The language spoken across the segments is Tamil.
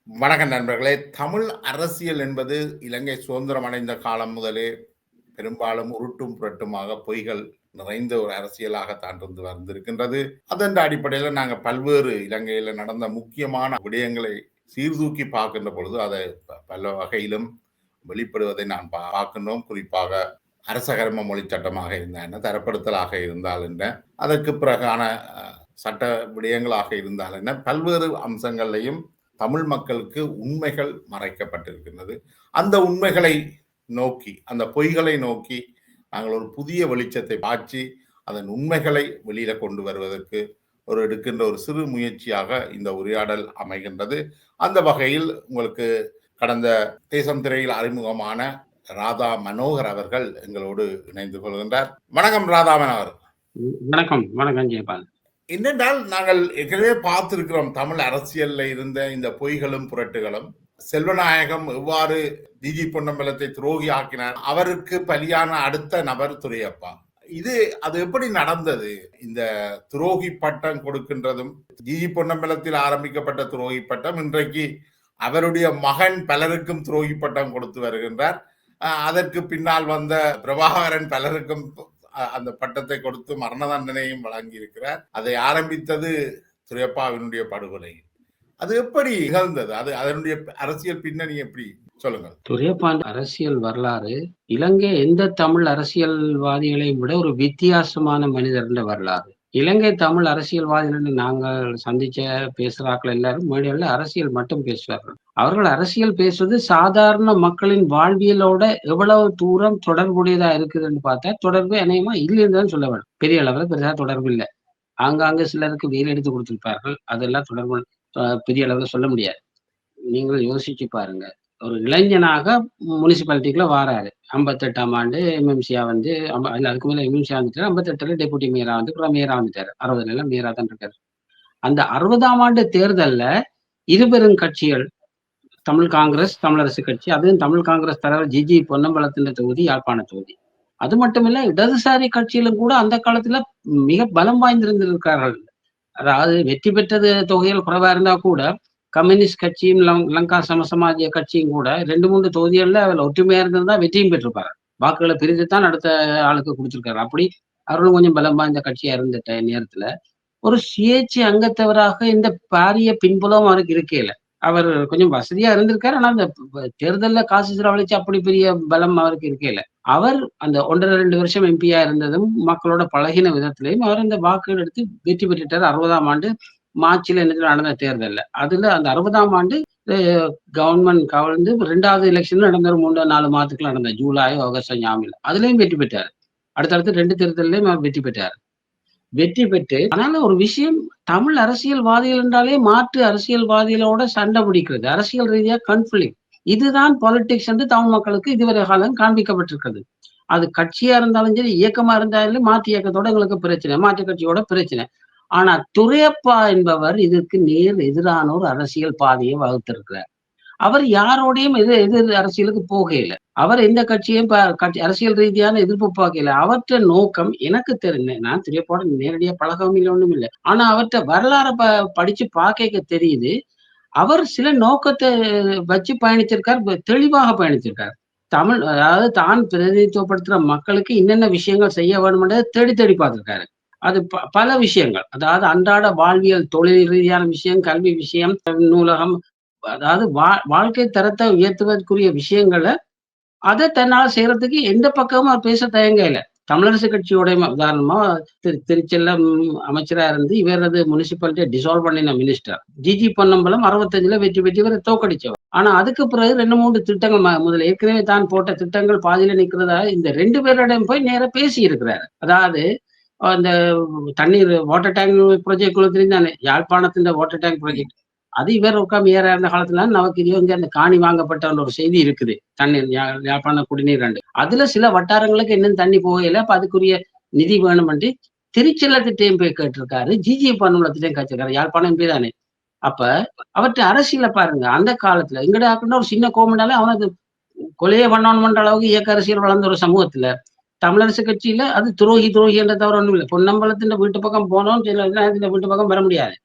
வணக்கம் நண்பர்களே. தமிழ் அரசியல் என்பது இலங்கை சுதந்திரம் அடைந்த காலம் முதலே பெரும்பாலும் உருட்டும் புரட்டுமாக பொய்கள் நிறைந்த ஒரு அரசியலாகத்தான் இருந்து வந்திருக்கின்றது. அதன் அடிப்படையில் நாங்கள் பல்வேறு இலங்கையில் நடந்த முக்கியமான விடயங்களை சீர்தூக்கி பார்க்கின்ற பொழுது அதை பல வகையிலும் வெளிப்படுவதை நான் பார்க்கின்றோம். குறிப்பாக அரசகர்ம மொழி சட்டமாக இருந்தால் என்ன, தரப்படுத்தலாக இருந்தால் என்ன, அதற்கு பிறகான சட்ட விடயங்களாக இருந்தால் என்ன, பல்வேறு அம்சங்களையும் தமிழ் மக்களுக்கு உண்மைகள் மறைக்கப்பட்டிருக்கின்றது. அந்த உண்மைகளை நோக்கி, அந்த பொய்களை நோக்கி நாங்கள் ஒரு புதிய வெளிச்சத்தை பாய்ச்சி அதன் உண்மைகளை வெளியில கொண்டு வருவதற்கு எடுக்கின்ற ஒரு சிறு முயற்சியாக இந்த உரையாடல் அமைகின்றது. அந்த வகையில் உங்களுக்கு கடந்த தேசம் திரையில் அறிமுகமான ராதா மனோகர் அவர்கள் எங்களோடு இணைந்து கொள்கின்றார். வணக்கம் ராதா மனோகர். வணக்கம். வணக்கம் ஜெயபால். என்னென்றால் நாங்கள் ஏற்கனவே பார்த்திருக்கிறோம் தமிழ் அரசியல்ல இருந்த இந்த பொய்களும் புரட்டுகளும். செல்வநாயகம் எவ்வாறு ஜிஜி பொன்னம்பலத்தை துரோகி ஆக்கினார், அவருக்கு பலியான அடுத்த நபர் துரையப்பா. அது எப்படி நடந்தது? இந்த துரோகி பட்டம் கொடுக்கின்றதும், ஜிஜி பொன்னம்பலத்தில் ஆரம்பிக்கப்பட்ட துரோகி பட்டம் இன்றைக்கு அவருடைய மகன் பலருக்கும் துரோகி பட்டம் கொடுத்து வருகின்றார். அதற்கு பின்னால் வந்த பிரபாகரன் பலருக்கும் அந்த பட்டத்தை கொடுத்து மரண தண்டனையும் வழங்கி இருக்கிறார். அதை ஆரம்பித்தது துரையப்பாவினுடைய படுகொலை. அது எப்படி நிகழ்ந்தது? அதனுடைய அரசியல் பின்னணி எப்படி சொல்லுங்கள். துரையப்பா அரசியல் வரலாறு இலங்கை எந்த தமிழ் அரசியல்வாதிகளை விட ஒரு வித்தியாசமான மனிதர்ன்ற வரலாறு. இலங்கை தமிழ் அரசியல்வாதிகள் நாங்கள் சந்திச்ச பேசுறாக்கள் எல்லாரும் மேடையில் அரசியல் மட்டும் பேசுவார்கள். அவர்கள் அரசியல் பேசுவது சாதாரண மக்களின் வாழ்வியலோட எவ்வளவு தூரம் தொடர்புடையதா இருக்குதுன்னு பார்த்தா தொடர்பு அநேகமா இல்லைன்னு சொல்ல வேண்டும். பெரிய அளவுல பெருசா தொடர்பு இல்லை. ஆங்காங்க சிலருக்கு வேலை எடுத்து கொடுத்திருப்பார்கள். அதெல்லாம் தொடர்பு பெரிய அளவுல சொல்ல முடியாது. நீங்கள் யோசிச்சு பாருங்க. ஒரு இளைஞனாக முனிசிபாலிட்டிக்குள்ள வாராரு. 58ஆம் ஆண்டு எம்எம்சியா வந்து அதுக்கு மேல எம்எம்சியா வந்துட்டாரு. 58ல டெபுட்டி மேயரா வந்து அப்புறம் மேயரா வந்துட்டாரு. 60ல மேயரா தான் இருக்காரு. அந்த 60ஆம் ஆண்டு தேர்தல்ல இருபெரும் கட்சிகள், தமிழ் காங்கிரஸ், தமிழரசு கட்சி, அதுவும் தமிழ் காங்கிரஸ் தலைவர் ஜிஜி பொன்னம்பலத்தின் தொகுதி யாழ்ப்பாண தொகுதி. அது மட்டுமில்ல இடதுசாரி கட்சியிலும் கூட அந்த காலத்துல மிக பலம் வாய்ந்திருந்திருக்கார்கள். அதாவது வெற்றி பெற்றது தொகையில் குறைவா இருந்தா கூட கம்யூனிஸ்ட் கட்சியும் லங்கா சமசமாஜ கட்சியும் கூட 2-3 தொகுதிகள்ல அவள் ஒற்றுமையா இருந்திருந்தா வெற்றியும் பெற்றிருப்பாரு. வாக்குகளை பிரித்துத்தான் அடுத்த ஆளுக்கு கொடுத்திருக்காரு. அப்படி அவர்களும் கொஞ்சம் பலம் வாய்ந்த கட்சியா இருந்துட்ட நேரத்துல ஒரு சுயேட்சை அங்கத்தவராக இந்த பாரிய பின்புலம் அவருக்கு இருக்கையில அவர் கொஞ்சம் வசதியா இருந்திருக்காரு. ஆனா அந்த தேர்தல்ல காசு செலவழிச்சு அப்படி பெரிய பலம் அவருக்கு இருக்கையில அவர் அந்த 1.5-2 வருஷம் எம்பியா இருந்ததும் மக்களோட பழகின விதத்திலையும் அவர் அந்த வாக்குகள் எடுத்து வெற்றி பெற்றுட்டார். 60ஆம் ஆண்டு மார்ச்ல நடந்த தேர்தல்ல. அதுல அந்த 60ஆம் ஆண்டு கவர்மெண்ட் கவர்ந்து 2வது எலெக்ஷன் நடந்த 3-4 மாதத்துக்குள்ள நடந்த ஜூலை, ஆகஸ்ட், ஞாபகம். அதுலயும் வெற்றி பெற்றாரு. அடுத்தடுத்து 2 தேர்தலையும் அவர் வெற்றி பெற்றார். வெற்றி பெற்று அதனால ஒரு விஷயம், தமிழ் அரசியல்வாதிகள் என்றாலே மாற்று அரசியல்வாதிகளோட சண்டை பிடிக்கிறது, அரசியல் ரீதியா கான்ஃபிளிக்ட். இதுதான் பாலிடிக்ஸ் என்று தமிழ் மக்களுக்கு இதுவரை காலம் காண்பிக்கப்பட்டிருக்கிறது. அது கட்சியா இருந்தாலும் சரி, இயக்கமா இருந்தாலும் மாற்று இயக்கத்தோட எங்களுக்கு பிரச்சனை, மாற்று கட்சியோட பிரச்சனை. ஆனா துரையப்பா என்பவர் இதற்கு நேர் எதிரான ஒரு அரசியல் பாதையை வகுத்திருக்கிறார். அவர் யாரோடையும் எதிர் அரசியலுக்கு போகல. அவர் எந்த கட்சியும் அரசியல் ரீதியான எதிர்ப்பு பார்க்கல. அவற்ற நோக்கம் எனக்கு தெரிஞ்ச, நான் துரையப்பாவோட நேரடியா பழகவும் இல்லை, ஒண்ணும் இல்லை. ஆனா அவற்ற வரலாறை படிச்சு பார்க்க தெரியுது. அவர் சில நோக்கத்தை வச்சு பயணிச்சிருக்கார், தெளிவாக பயணிச்சிருக்கார். தமிழ், அதாவது தான் பிரதிநிதித்துவப்படுத்துற மக்களுக்கு என்னென்ன விஷயங்கள் செய்ய வேணும்ன்றதை தேடி தேடி பார்த்திருக்காரு. அது பல விஷயங்கள், அதாவது அன்றாட வாழ்வியல், தொழில் ரீதியான விஷயம், கல்வி விஷயம், நூலகம், அதாவது வாழ்க்கை தரத்தை உயர்த்துவதற்குரிய விஷயங்களை அதை தன்னால செய்யறதுக்கு எந்த பக்கமும் அவர் பேச தயங்க இல்லை. தமிழரசு கட்சியோட உதாரணமா திருச்செல்லம் அமைச்சரா இருந்து இவரது முனிசிபாலிட்டியை டிசால்வ் பண்ணின மினிஸ்டர் ஜிஜி பொன்னம்பலம் 65ல வெற்றி பெற்று இவரை தோக்கடிச்சவர். ஆனா அதுக்கு பிறகு 2-3 திட்டங்கள் முதல்ல ஏற்கனவே தான் போட்ட திட்டங்கள் பாதியில நிற்கிறதா இந்த 2 பேரிடம் போய் நேர பேசி இருக்கிறாரு. அதாவது அந்த தண்ணீர் வாட்டர் டேங்க் ப்ராஜெக்ட் கொடுத்திருந்தானே, யாழ்ப்பாணத்தின் வாட்டர் டேங்க் ப்ராஜெக்ட், அது இவர் உட்காந்து ஏற இருந்த காலத்துல நமக்கு இங்க அந்த காணி வாங்கப்பட்ட ஒரு செய்தி இருக்குது. தண்ணீர் யாழ்ப்பாண குடிநீர் அதுல சில வட்டாரங்களுக்கு இன்னும் தண்ணி போகல, அப்ப அதுக்குரிய நிதி வேணும்னு திருச்செல்லத்திட்டையும் போய் கேட்டிருக்காரு, ஜிஜி பொன்னம்பலத்திட்டையும் கேட்டிருக்காரு. யாழ்ப்பாணம் எம்பி தானே. அப்ப அவற்றை அரசியல பாருங்க. அந்த காலத்துல எங்கடா ஒரு சின்ன கோமண்டாலே அவனுக்கு கொலையே பண்ணணும்ன்ற அளவுக்கு இயக்க அரசியல் வளர்ந்த ஒரு சமூகத்துல தமிழரசு கட்சியில அது துரோகி என்ற தவிர ஒண்ணும் இல்லை. பொன்னம்பலத்தின் வீட்டு பக்கம் போனோம், வீட்டு பக்கம் வர முடியாது.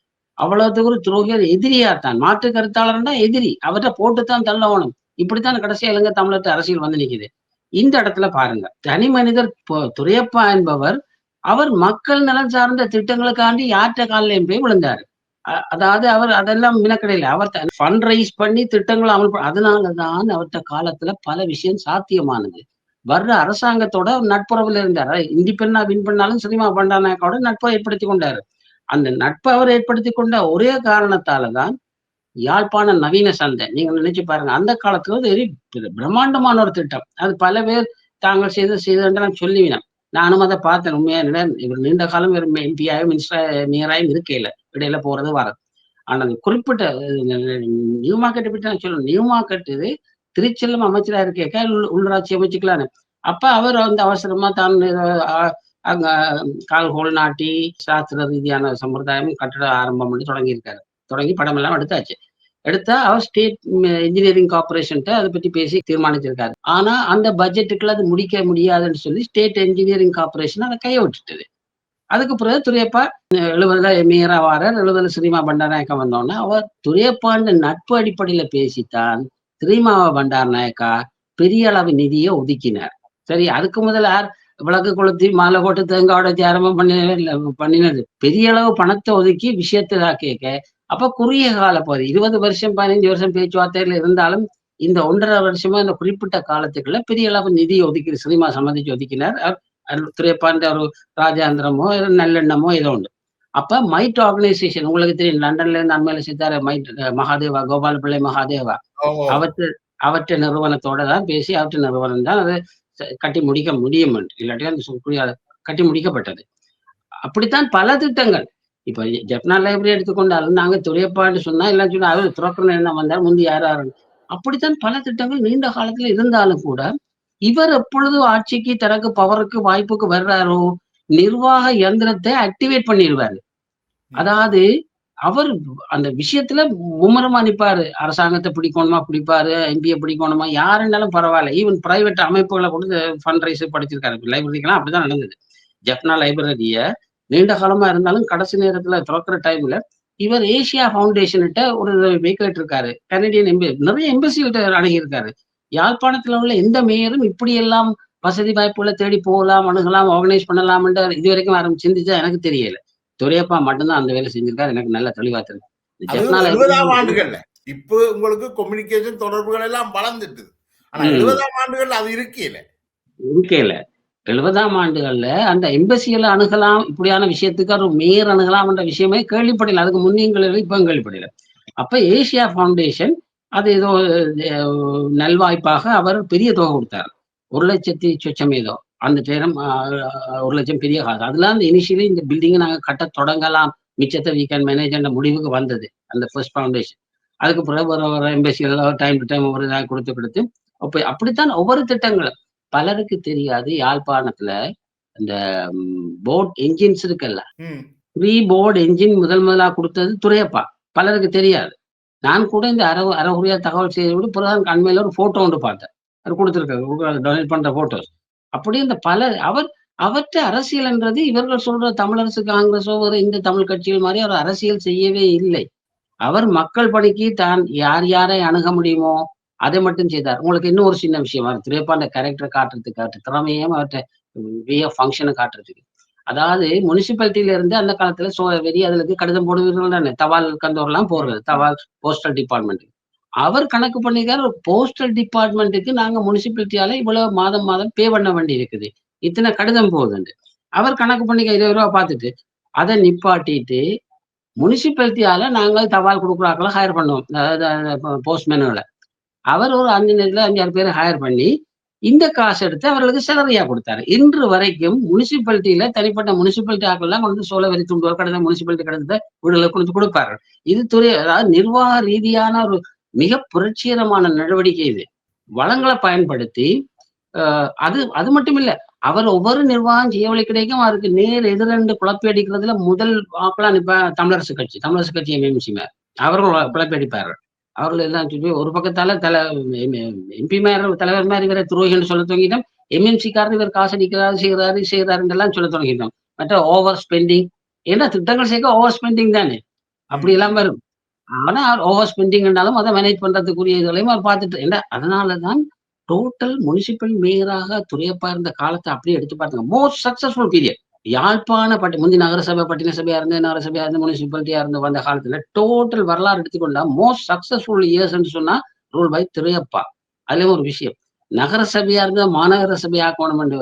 அவ்வளவுக்கு ஒரு துரோகியர் எதிரியாத்தான், மாற்று கருத்தாளர்னா எதிரி, அவர்கிட்ட போட்டுத்தான் தள்ளணும். இப்படித்தான் கடைசியா இலங்கை தமிழர்ட்ட அரசியல் வந்து நிக்குது. இந்த இடத்துல பாருங்க, தனி மனிதர் துரையப்பா என்பவர், அவர் மக்கள் நலன் சார்ந்த திட்டங்களுக்காண்டி யார்ட்ட காலிலையும் போய் விழுந்தாரு. அதாவது அவர் அதெல்லாம் மினக்கடையில. அவர் ஃபண்ட் ரைஸ் பண்ணி திட்டங்கள அதனாலதான் அவர்ட்ட காலத்துல பல விஷயம் சாத்தியமானது. வர்ற அரசாங்கத்தோட நட்புறவுல இருந்தாரு. இண்டிபெண்டா வின் பண்ணாலும் சினிமா பண்டாரநாயக்காவோட நட்பை ஏற்படுத்திக் கொண்டாரு. அந்த நட்பை அவர் ஏற்படுத்திக் கொண்ட ஒரே காரணத்தால தான் யாழ்ப்பாண நவீன சந்தை. நீங்க நினைச்சு பாருங்க. அந்த காலத்துல ஒரு பிரம்மாண்டமான ஒரு திட்டம். அது பல பேர் தாங்கள் செய்தது நான் சொல்லுவினேன். நானும் அதை பார்த்தேன். உண்மையா இவர் நீண்ட காலம் எம்பியாயும் மினிஸ்டராயும் இருக்கையில இடையில போறது வர்றது. ஆனா அந்த குறிப்பிட்ட நியூ மார்க்கெட்டை பற்றி நான் சொல்லணும். நியூ மார்க்கெட் இது திருச்செல்லம் அமைச்சரா இருக்கேக்க உள்ளாட்சி அமைச்சுக்கலான்னு. அப்ப அவர் வந்து அவசரமா தான் அங்க கால்கோல் நாட்டி சாஸ்திர ரீதியான சம்பிரதாயம் கட்டட ஆரம்பம் பண்ணி தொடங்கியிருக்காரு. தொடங்கி படம் எல்லாம் எடுத்தாச்சு. எடுத்தா அவர் ஸ்டேட் இன்ஜினியரிங் கார்பரேஷன்ட்ட அதை பற்றி பேசி தீர்மானிச்சிருக்காரு. ஆனா அந்த பட்ஜெட்டுக்குள்ள அது முடிக்க முடியாதுன்னு சொல்லி ஸ்டேட் இன்ஜினியரிங் கார்பரேஷன் அதை கைய விட்டுட்டது. அதுக்கு பிறகு துரையப்பா 70 மேயரா வாரார். 70 சினிமா பண்டாரநாயக்கா வந்தோன்னா அவர் துரையப்பான்னு நட்பு அடிப்படையில பேசித்தான் சினிமாவ பண்டாரநாயக்கா பெரிய அளவு நிதியை ஒதுக்கினார். சரி, அதுக்கு முதல்ல விளக்கு கொளுத்தி மாலை போட்டு தேங்காய் உடைச்சி ஆரம்பம் பண்ணினது பெரிய அளவு பணத்தை ஒதுக்கி விஷயத்தை கேட்க. அப்ப குறுகிய கால பகுதி 20 வருஷம் 15 வருஷம் பேச்சுவார்த்தையில இருந்தாலும் இந்த 1.5 வருஷமா இந்த குறிப்பிட்ட காலத்துக்குள்ள பெரிய அளவு நிதி ஒதுக்கி சினிமா சம்மதிச்சு ஒதுக்கினார். துரையப்பான்ற ஒரு ராஜாந்திரமோ நல்லெண்ணமோ ஏதோ உண்டு. அப்ப மைட் ஆர்கனைசேஷன் உங்களுக்கு தெரியும், லண்டன்ல இருந்து அண்மையில சித்தார மைட் மகாதேவா, கோபால பிள்ளை மகாதேவா, அவற்ற நிறுவனத்தோட தான் பேசி அவற்ற நிறுவனம் தான் அதை கட்டி முடிக்க முடியும் என்று, இல்லாட்டி அந்த கட்டி முடிக்கப்பட்டது. அப்படித்தான் பல திட்டங்கள். இப்ப ஜப்னா லைப்ரரி எடுத்துக்கொண்டாலும் நாங்க துரையப்பான்னு சொன்னா எல்லாம் சொன்னா அவர் துறக்கணும் என்ன வந்தார் முந்தி யாரும். அப்படித்தான் பல திட்டங்கள் நீண்ட காலத்துல இருந்தாலும் கூட இவர் எப்பொழுது ஆட்சிக்கு தனக்கு பவருக்கு வாய்ப்புக்கு வர்றாரோ நிர்வாக இயந்திரத்தை ஆக்டிவேட் பண்ணிடுவாரு. அதாவது அவர் அந்த விஷயத்துல மும்முரமா நிப்பாரு. அரசாங்கத்தை பிடிக்கணுமா பிடிப்பாரு, எம்பியை பிடிக்கணுமா, யாருன்னாலும் பரவாயில்ல. ஈவன் பிரைவேட் அமைப்புகளை கொடுத்து ஃபண்ட் ரைஸ் படிச்சிருக்காரு. லைப்ரரிக்கெல்லாம் அப்படிதான் நடந்தது. ஜப்னா லைப்ரரிய நீண்ட காலமா இருந்தாலும் கடைசி நேரத்துல திறக்கிற டைம்ல இவர் ஏசியா பவுண்டேஷன்கிட்ட ஒரு வேக்கேட் இருக்காரு. கனடியன் நிறைய எம்பசிகிட்ட அணுகியிருக்காரு. யாழ்ப்பாணத்துல உள்ள எந்த மேயரும் இப்படி எல்லாம் வசதி வாய்ப்புகளை தேடி போகலாம், அணுகலாம், ஆர்கனைஸ் பண்ணலாம் இது வரைக்கும் யாரும் சிந்திச்சா எனக்கு தெரியல. துரையப்பா மட்டும்தான் அந்த வேலை செஞ்சிருக்காரு. எனக்கு நல்ல தெளிவா தெரியும். 70ஆம் ஆண்டுகள்ல இப்ப உங்களுக்கு கம்யூனிகேஷன் தொடர்புகள் எல்லாம் வளர்ந்துட்டு, ஆனா 70ஆம் ஆண்டுகள்ல அது இருக்கையில 70ஆம் ஆண்டுகள்ல அந்த எம்பசிகளை அணுகலாம், இப்படியான விஷயத்துக்கு ஒரு மேயர் அணுகலாம் என்ற விஷயமே கேள்விப்படல. அதுக்கு முன்னியங்கள் இப்ப கேள்விப்படல. அப்ப ஏசியா பவுண்டேஷன் அது ஏதோ நல்வாய்ப்பாக அவர் பெரிய தொகை கொடுத்தார். 1,00,000 சொச்சம் ஏதோ அந்த நேரம் 1,00,000 பெரிய காசு. அதெல்லாம் அந்த இனிஷியலி இந்த பில்டிங்கை நாங்க கட்ட தொடங்கலாம், மிச்சத்தை வீ கேன் மேனேஜ் என்ற முடிவுக்கு வந்தது அந்த ஃபர்ஸ்ட் பவுண்டேஷன். அதுக்கு பிறகு ஒரு எம்பசிகள் டைம் டு டைம் ஒவ்வொரு இதாக கொடுத்து அப்படித்தான் ஒவ்வொரு திட்டங்களும். பலருக்கு தெரியாது, யாழ்ப்பாணத்துல இந்த போட் என்ஜின்ஸ் இருக்குல்ல, ப்ரீ போர்டு என்ஜின் முதலா கொடுத்தது துரையப்பா. பலருக்கு தெரியாது. நான் கூட இந்த அறகுறையா தகவல் செய்து விட பிறகு அண்மையில ஒரு போட்டோ ஒன்று பார்த்தேன். அது கொடுத்துருக்காரு டொனேட் பண்ற போட்டோஸ். அப்படியே இந்த அவற்ற அரசியல் என்றது இவர்கள் சொல்ற தமிழரசு காங்கிரஸோ ஒரு இந்த தமிழ் கட்சிகள் மாதிரி அவர் அரசியல் செய்யவே இல்லை. அவர் மக்கள் பணிக்கு தான் யார் யாரை அணுக முடியுமோ அதை மட்டும் செய்தார். உங்களுக்கு இன்னும் ஒரு சின்ன விஷயம், அவர் திரைப்பாண்ட கேரக்டரை காட்டுறதுக்கு திறமையும் அவர்கிட்ட வே ஆஃப் ஃபங்க்ஷனை காட்டுறதுக்கு. அதாவது முனிசிபாலிட்டியில இருந்து அந்த காலத்துல வெறி அதுக்கு கடிதம் போடுவீர்கள் தானே, தபால் கந்தோர்லாம் போடுறது, தபால் போஸ்டல் டிபார்ட்மெண்ட். அவர் கணக்கு பண்ணிக்கார், ஒரு போஸ்டல் டிபார்ட்மெண்ட்டுக்கு நாங்க முனிசிபாலிட்டியால இவ்வளவு மாதம் பே பண்ண வேண்டி இருக்குது, இத்தனை கடிதம் போகுதுண்டு. அவர் கணக்கு பண்ணிக்க 20 ரூபா பார்த்துட்டு அதை நிப்பாட்டிட்டு முனிசிபாலிட்டியால நாங்கள் தபால் கொடுக்குறாக்களை ஹையர் பண்ணுவோம், அதாவது போஸ்ட்மேனுகளை. அவர் ஒரு 5 பேரை ஹையர் பண்ணி இந்த காசு எடுத்து அவர்களுக்கு சேலரியா கொடுத்தாரு. இன்று வரைக்கும் முனிசிபாலிட்டியில தனிப்பட்ட முனிசிபாலிட்டி ஆக்கெல்லாம் கொண்டு சோழவரி துண்டு கடிதம் முனிசிபாலிட்டி கடிதத்தை வீடுகளுக்கு கொண்டு கொடுப்பாரு. இது அதாவது நிர்வாக ரீதியான ஒரு மிக புரட்சிகரமான நடவடிக்கை. இது வளங்களை பயன்படுத்தி அது மட்டும் இல்ல, அவர் ஒவ்வொரு நிர்வாகம் செய்யவழி கிடைக்கும் அவருக்கு நேர் எதிரெண்டு குழப்பி அடிக்கிறதுல முதல் ஆக்கெல்லாம் நிப்ப தமிழரசு கட்சி எம்எம்சி அவர்கள் குழப்பி அடிப்பார்கள். அவர்கள் எல்லாம் சொல்லி ஒரு பக்கத்தால எம்பி மேயர் தலைவர் மாதிரி இவரை துரோகின்னு சொல்ல தொடங்கிட்டோம். எம்எம்சிக்காரர் இவர் காசு அடிக்கிறாரு செய்யறாருன்னு எல்லாம் சொல்ல தொடங்கிட்டோம். மற்ற ஓவர் ஸ்பெண்டிங், ஏன்னா திட்டங்கள் சேர்க்க ஓவர் ஸ்பெண்டிங் தானே. ம், அப்படியெல்லாம் ம். வரும். ஆனா ஓவர் ஸ்பெண்டிங்னாலும் அத மேனேஜ் பண்றதுக்குரிய இதுகளையும் அவர் பார்த்துட்டு அதனால தான் டோட்டல் முனிசிபல் மேயராக துரையப்பா இருந்த காலத்த அப்படியே எடுத்து பாருங்க. Most successful period. யாழ்ப்பாண முந்தி நகரசபை, பட்டின சபையா இருந்து, நகரசபையா இருந்து, முனிசிபாலிட்டியா இருந்து வந்த காலத்துல டோட்டல் வரலாறு எடுத்துக்கொண்டா மோஸ்ட் சக்சஸ்ஃபுல் இயர்ஸ்ன்னு சொன்னா ரூல் பை துரையப்பா. அதுலயும் ஒரு விஷயம். நகர சபையா இருந்தா மாநகர சபை ஆக்கணும்னு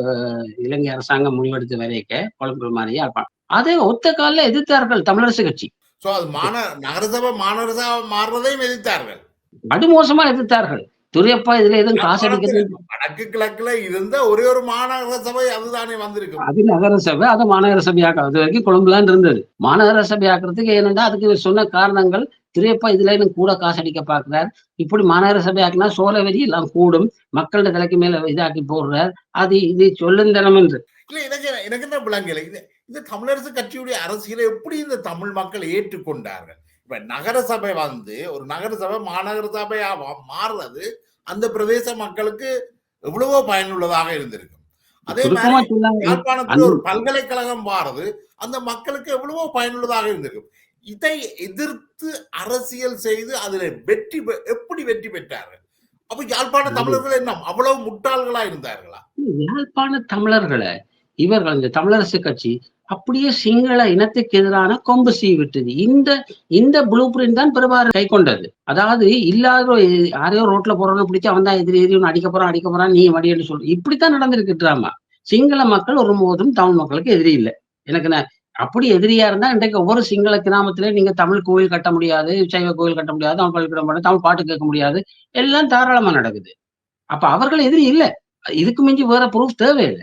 இலங்கை அரசாங்கம் முடிவெடுத்த வரைக்க கொழம்பு மாரியா இருப்பான். அதை ஒத்த கால்ல எதிர்த்தார்கள் தமிழரசு கட்சி. சோ அது நகரசபை மாநகரசபை மாறுறதையும் எதிர்த்தார்கள். படுமோசமா எதிர்த்தார்கள். துரையப்பா இதுல எதுவும் காசடிக்கிறது யாழ்ப்பாணத்தில் வடக்கு கிழக்குல இருந்த ஒரே ஒரு மாநகர சபை அதுதானே வந்திருக்கும். அது நகர சபை, அது மாநகர சபை ஆக்கலாம். அது வரைக்கும் கொழும்புலான்னு இருந்தது. மாநகர சபை ஆக்குறதுக்கு ஏனென்றா அதுக்கு இவர் சொன்ன காரணங்கள், துரையப்பா இதுல இன்னும் கூட காசடிக்க பார்க்கிறார். இப்படி மாநகர சபை ஆக்கினா சோழ வரி எல்லாம் கூடும். மக்களோட தலைக்கு மேல இதாக்கி போடுறார். அது இது சொல்லுந்தனம் என்று. இல்ல எனக்கு எனக்கு என்ன விளங்கல. இந்த தமிழரசு கட்சியுடைய அரசியலை எப்படி இந்த தமிழ் மக்கள் ஏற்றுக்கொண்டார்கள்? இப்ப நகர சபை வந்து ஒரு நகர சபை மாநகர சபையா மாறுறது அந்த பிரதேச மக்களுக்கு எவ்வளவோ பயனுள்ளதாக இருந்திருக்கும். அதே மாதிரி சுருக்கமா சொன்னாங்க. யாழ்ப்பாணத்துல ஒரு பல்கலைக்கழகம் மாறுது அந்த மக்களுக்கு எவ்வளவோ பயனுள்ளதாக இருந்திருக்கும். இதை எதிர்த்து அரசியல் செய்து அதுல எப்படி வெற்றி பெற்றார்கள்? அப்ப யாழ்ப்பாண அது தமிழர்கள் என்ன அவ்வளவு முட்டாள்களா இருந்தார்களா? யாழ்ப்பாண தமிழர்கள, இவர்கள் இந்த தமிழரசு கட்சி அப்படியே சிங்கள இனத்துக்கு எதிரான கொம்பு சீவிட்டது. இந்த இந்த ப்ளூ பிரிண்ட் தான் பிரபாகரன் கைக்கொண்டது. அதாவது இல்லாத யாரையோ ரோட்ல போறவன பிடிச்சு அவன் தான் எதிரி எதிரி அடிக்க போறான் நீ வடின்னு சொல்லு. இப்படித்தான் நடந்திருக்கு டிராமா. சிங்கள மக்கள் ஒருபோதும் தமிழ் மக்களுக்கு எதிரி இல்ல. எனக்கு அப்படி எதிரியா இருந்தா இன்றைக்கு ஒவ்வொரு சிங்கள கிராமத்திலே நீங்க தமிழ் கோயில் கட்ட முடியாது, சைவ கோயில் கட்ட முடியாது, தமிழ் பள்ளிக்கூடம் பண்ண தமிழ் பாட்டு கேட்க முடியாது. எல்லாம் தாராளமா நடக்குது. அப்ப அவர்கள் எதிரி இல்ல. இதுக்கு மிஞ்சி வேற ப்ரூஃப் தேவையில்ல.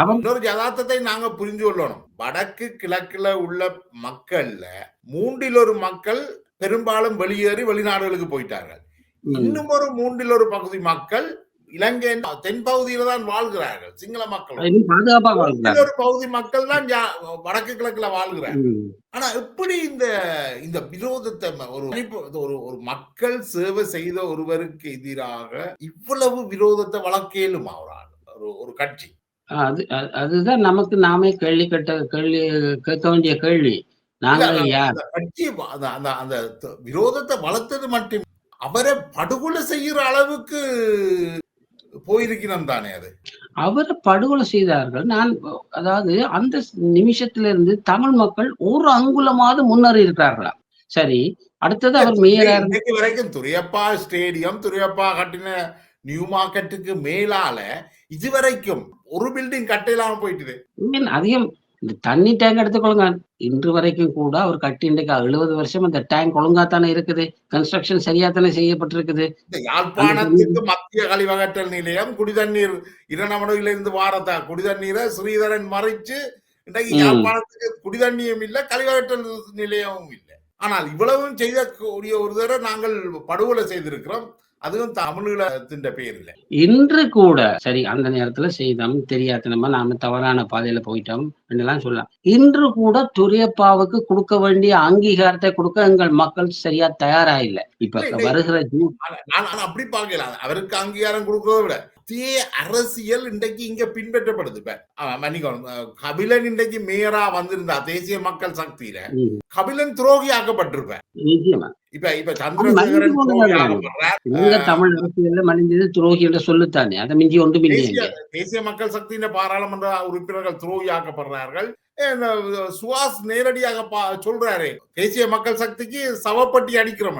அவன் இன்னொரு யதார்த்தத்தை நாங்க புரிந்து கொள்ளணும். வடக்கு கிழக்குல உள்ள மக்கள்ல மூன்றில் ஒரு மக்கள் பெரும்பாலும் வெளியேறி வெளிநாடுகளுக்கு போயிட்டார்கள். ம். இன்னும் ஒரு மூன்றில் ஒரு பகுதி மக்கள் இலங்கையின் தென்பகுதியில தான் வாழ்கிறார்கள் சிங்கள மக்களோடு. இன்னும் பாதுகாப்பா மூன்றில் வாழ்றாங்க. ஒரு பகுதி மக்கள் தான் வடக்கு கிழக்குல வாழ்கிறார்கள். ம். ஆனா எப்படி இந்த இந்த விரோதத்தை ஒரு ஒரு மக்கள் சேவை செய்த ஒருவருக்கு எதிராக இவ்வளவு விரோதத்தை வளர்க்கலுமா ஒரு கட்சி? அதுதான் நமக்கு நாமே கேள்வி கேட்க வேண்டிய கேள்வி. இல்ல நாங்கள் யார்? அந்த கட்சி அந்த அந்த அந்த விரோதத்தை வளர்த்தது மட்டும் அவரை படுகொலை செய்யற அளவுக்கு போயிருக்கணும் தானே அது. அவர படுகொலை செய்தார்கள். அதாவது அந்த நிமிஷத்திலிருந்து தமிழ் மக்கள் ஒரு அங்குலமாவது முன்னேறி இருக்கிறார்களா? சரி. அடுத்தது அவர் மேயரா இருந்து இன்னைக்கு வரைக்கும் துரையப்பா ஸ்டேடியம், துரையப்பா கட்டின நியூ மார்க்கெட்டுக்கு மேலால இதுவரைக்கும் ஒரு பில்டிங் கட்டலாம போயிட்டுது. ஏன் அதிகம் இந்த தண்ணி டேங்க் எடுத்துக்கொள்ளுங்க. இன்று வரைக்கும் கூட அவர் கட்டி இன்றைக்கு 70 வருஷம் அந்த டேங்க் ஒழுங்கா தானே இருக்குது. கன்ஸ்ட்ரக்ஷன் சரியா தானே செய்யப்பட்டிருக்குது. இந்த அந்த தண்ணி யாழ்ப்பாணத்துக்கு மத்திய கழிவகற்றல் நிலையம் குடிதண்ணீர் இருந்து வாரதா குடிதண்ணீரை ஸ்ரீதரன் மறைச்சு இன்றைக்கு ம். யாழ்ப்பாணத்துக்கு குடிதண்ணியும் இல்ல கழிவகற்றல் நிலையமும் இல்லை. ஆனால் இவ்வளவும் செய்யக்கூடிய ஒரு தடவை நாங்கள் படுகொலை செய்திருக்கிறோம். அதுவும் தமிழீழத்தின் பேரில். இன்று கூட சரி அந்த நேரத்துல செய்தோம். தெரியாத்தனமா நாம தவறான பாதையில போயிட்டோம் என்றெல்லாம் சொல்லலாம். இன்று கூட துரையப்பாவுக்கு குடுக்க வேண்டிய அங்கீகாரத்தை குடுக்க எங்கள் மக்கள் சரியா தயாரா இல்ல. இப்ப இல்ல வருகிற ஜூன் நான் அப்படி பார்க்கல. அவருக்கு அங்கீகாரம் கொடுக்கிறத விட அதே அரசியல் இன்றைக்கு இங்க பின்பற்றப்படுது. இப்ப மன்னிக்கணும், கபிலன் இன்றைக்கு மேயரா வந்திருந்தா தேசிய மக்கள் சக்தியில ம். கபிலன் துரோகி ஆக்கப்பட்டிருப்பேன். நிச்சயமா. இப்ப அது மலிந்து சந்திரசேகரன் துரோகி போனதுதானே. ஆகப்படுறார். இலங்கை தமிழ் அரசியல்ல மலிந்தது துரோகி என்ற சொல்லுத்தானே. அதை மிஞ்சி ஒன்றுமில்லை தேசிய அங்கே. தேசிய மக்கள் சக்தியின் பாராளுமன்ற உறுப்பினர்கள் துரோகி ஆக்கப்படுறார்கள். சுவாஸ் நேரடியாக சொல்றாரு தேசிய மக்கள் சக்திக்கு சவப்பட்டி அடிக்கிறோம்.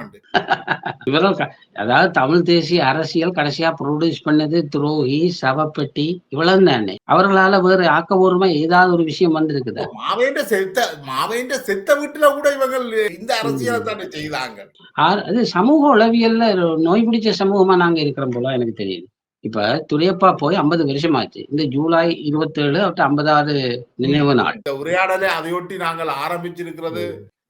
இவரும் அதாவது தமிழ் தேசிய அரசியல் கடைசியா புரொடியூஸ் பண்ணது துரோகி, சவப்பெட்டி இவ்வளவு தானே. அவர்களால வேற ஆக்கபூர்வமா ஏதாவது ஒரு விஷயம் வந்திருக்குதா? மாவேண்ட செத்த வீட்டுல கூட இவங்கள் இந்த அரசியலை ம். தானே செய்தாங்க. அது சமூக உளவியல்ல நோய் பிடிச்ச சமூகமா நாங்க இருக்கிறோம் போல எனக்கு தெரியுது. இப்ப துரையப்பா போய் 50 வருஷம் ஆச்சு. இந்த ஜூலை 27 அவர்ட்ட 50வது நினைவு நாள். இந்த உரையாடலை அதையொட்டி நாங்கள் ஆரம்பிச்சிருக்கிறது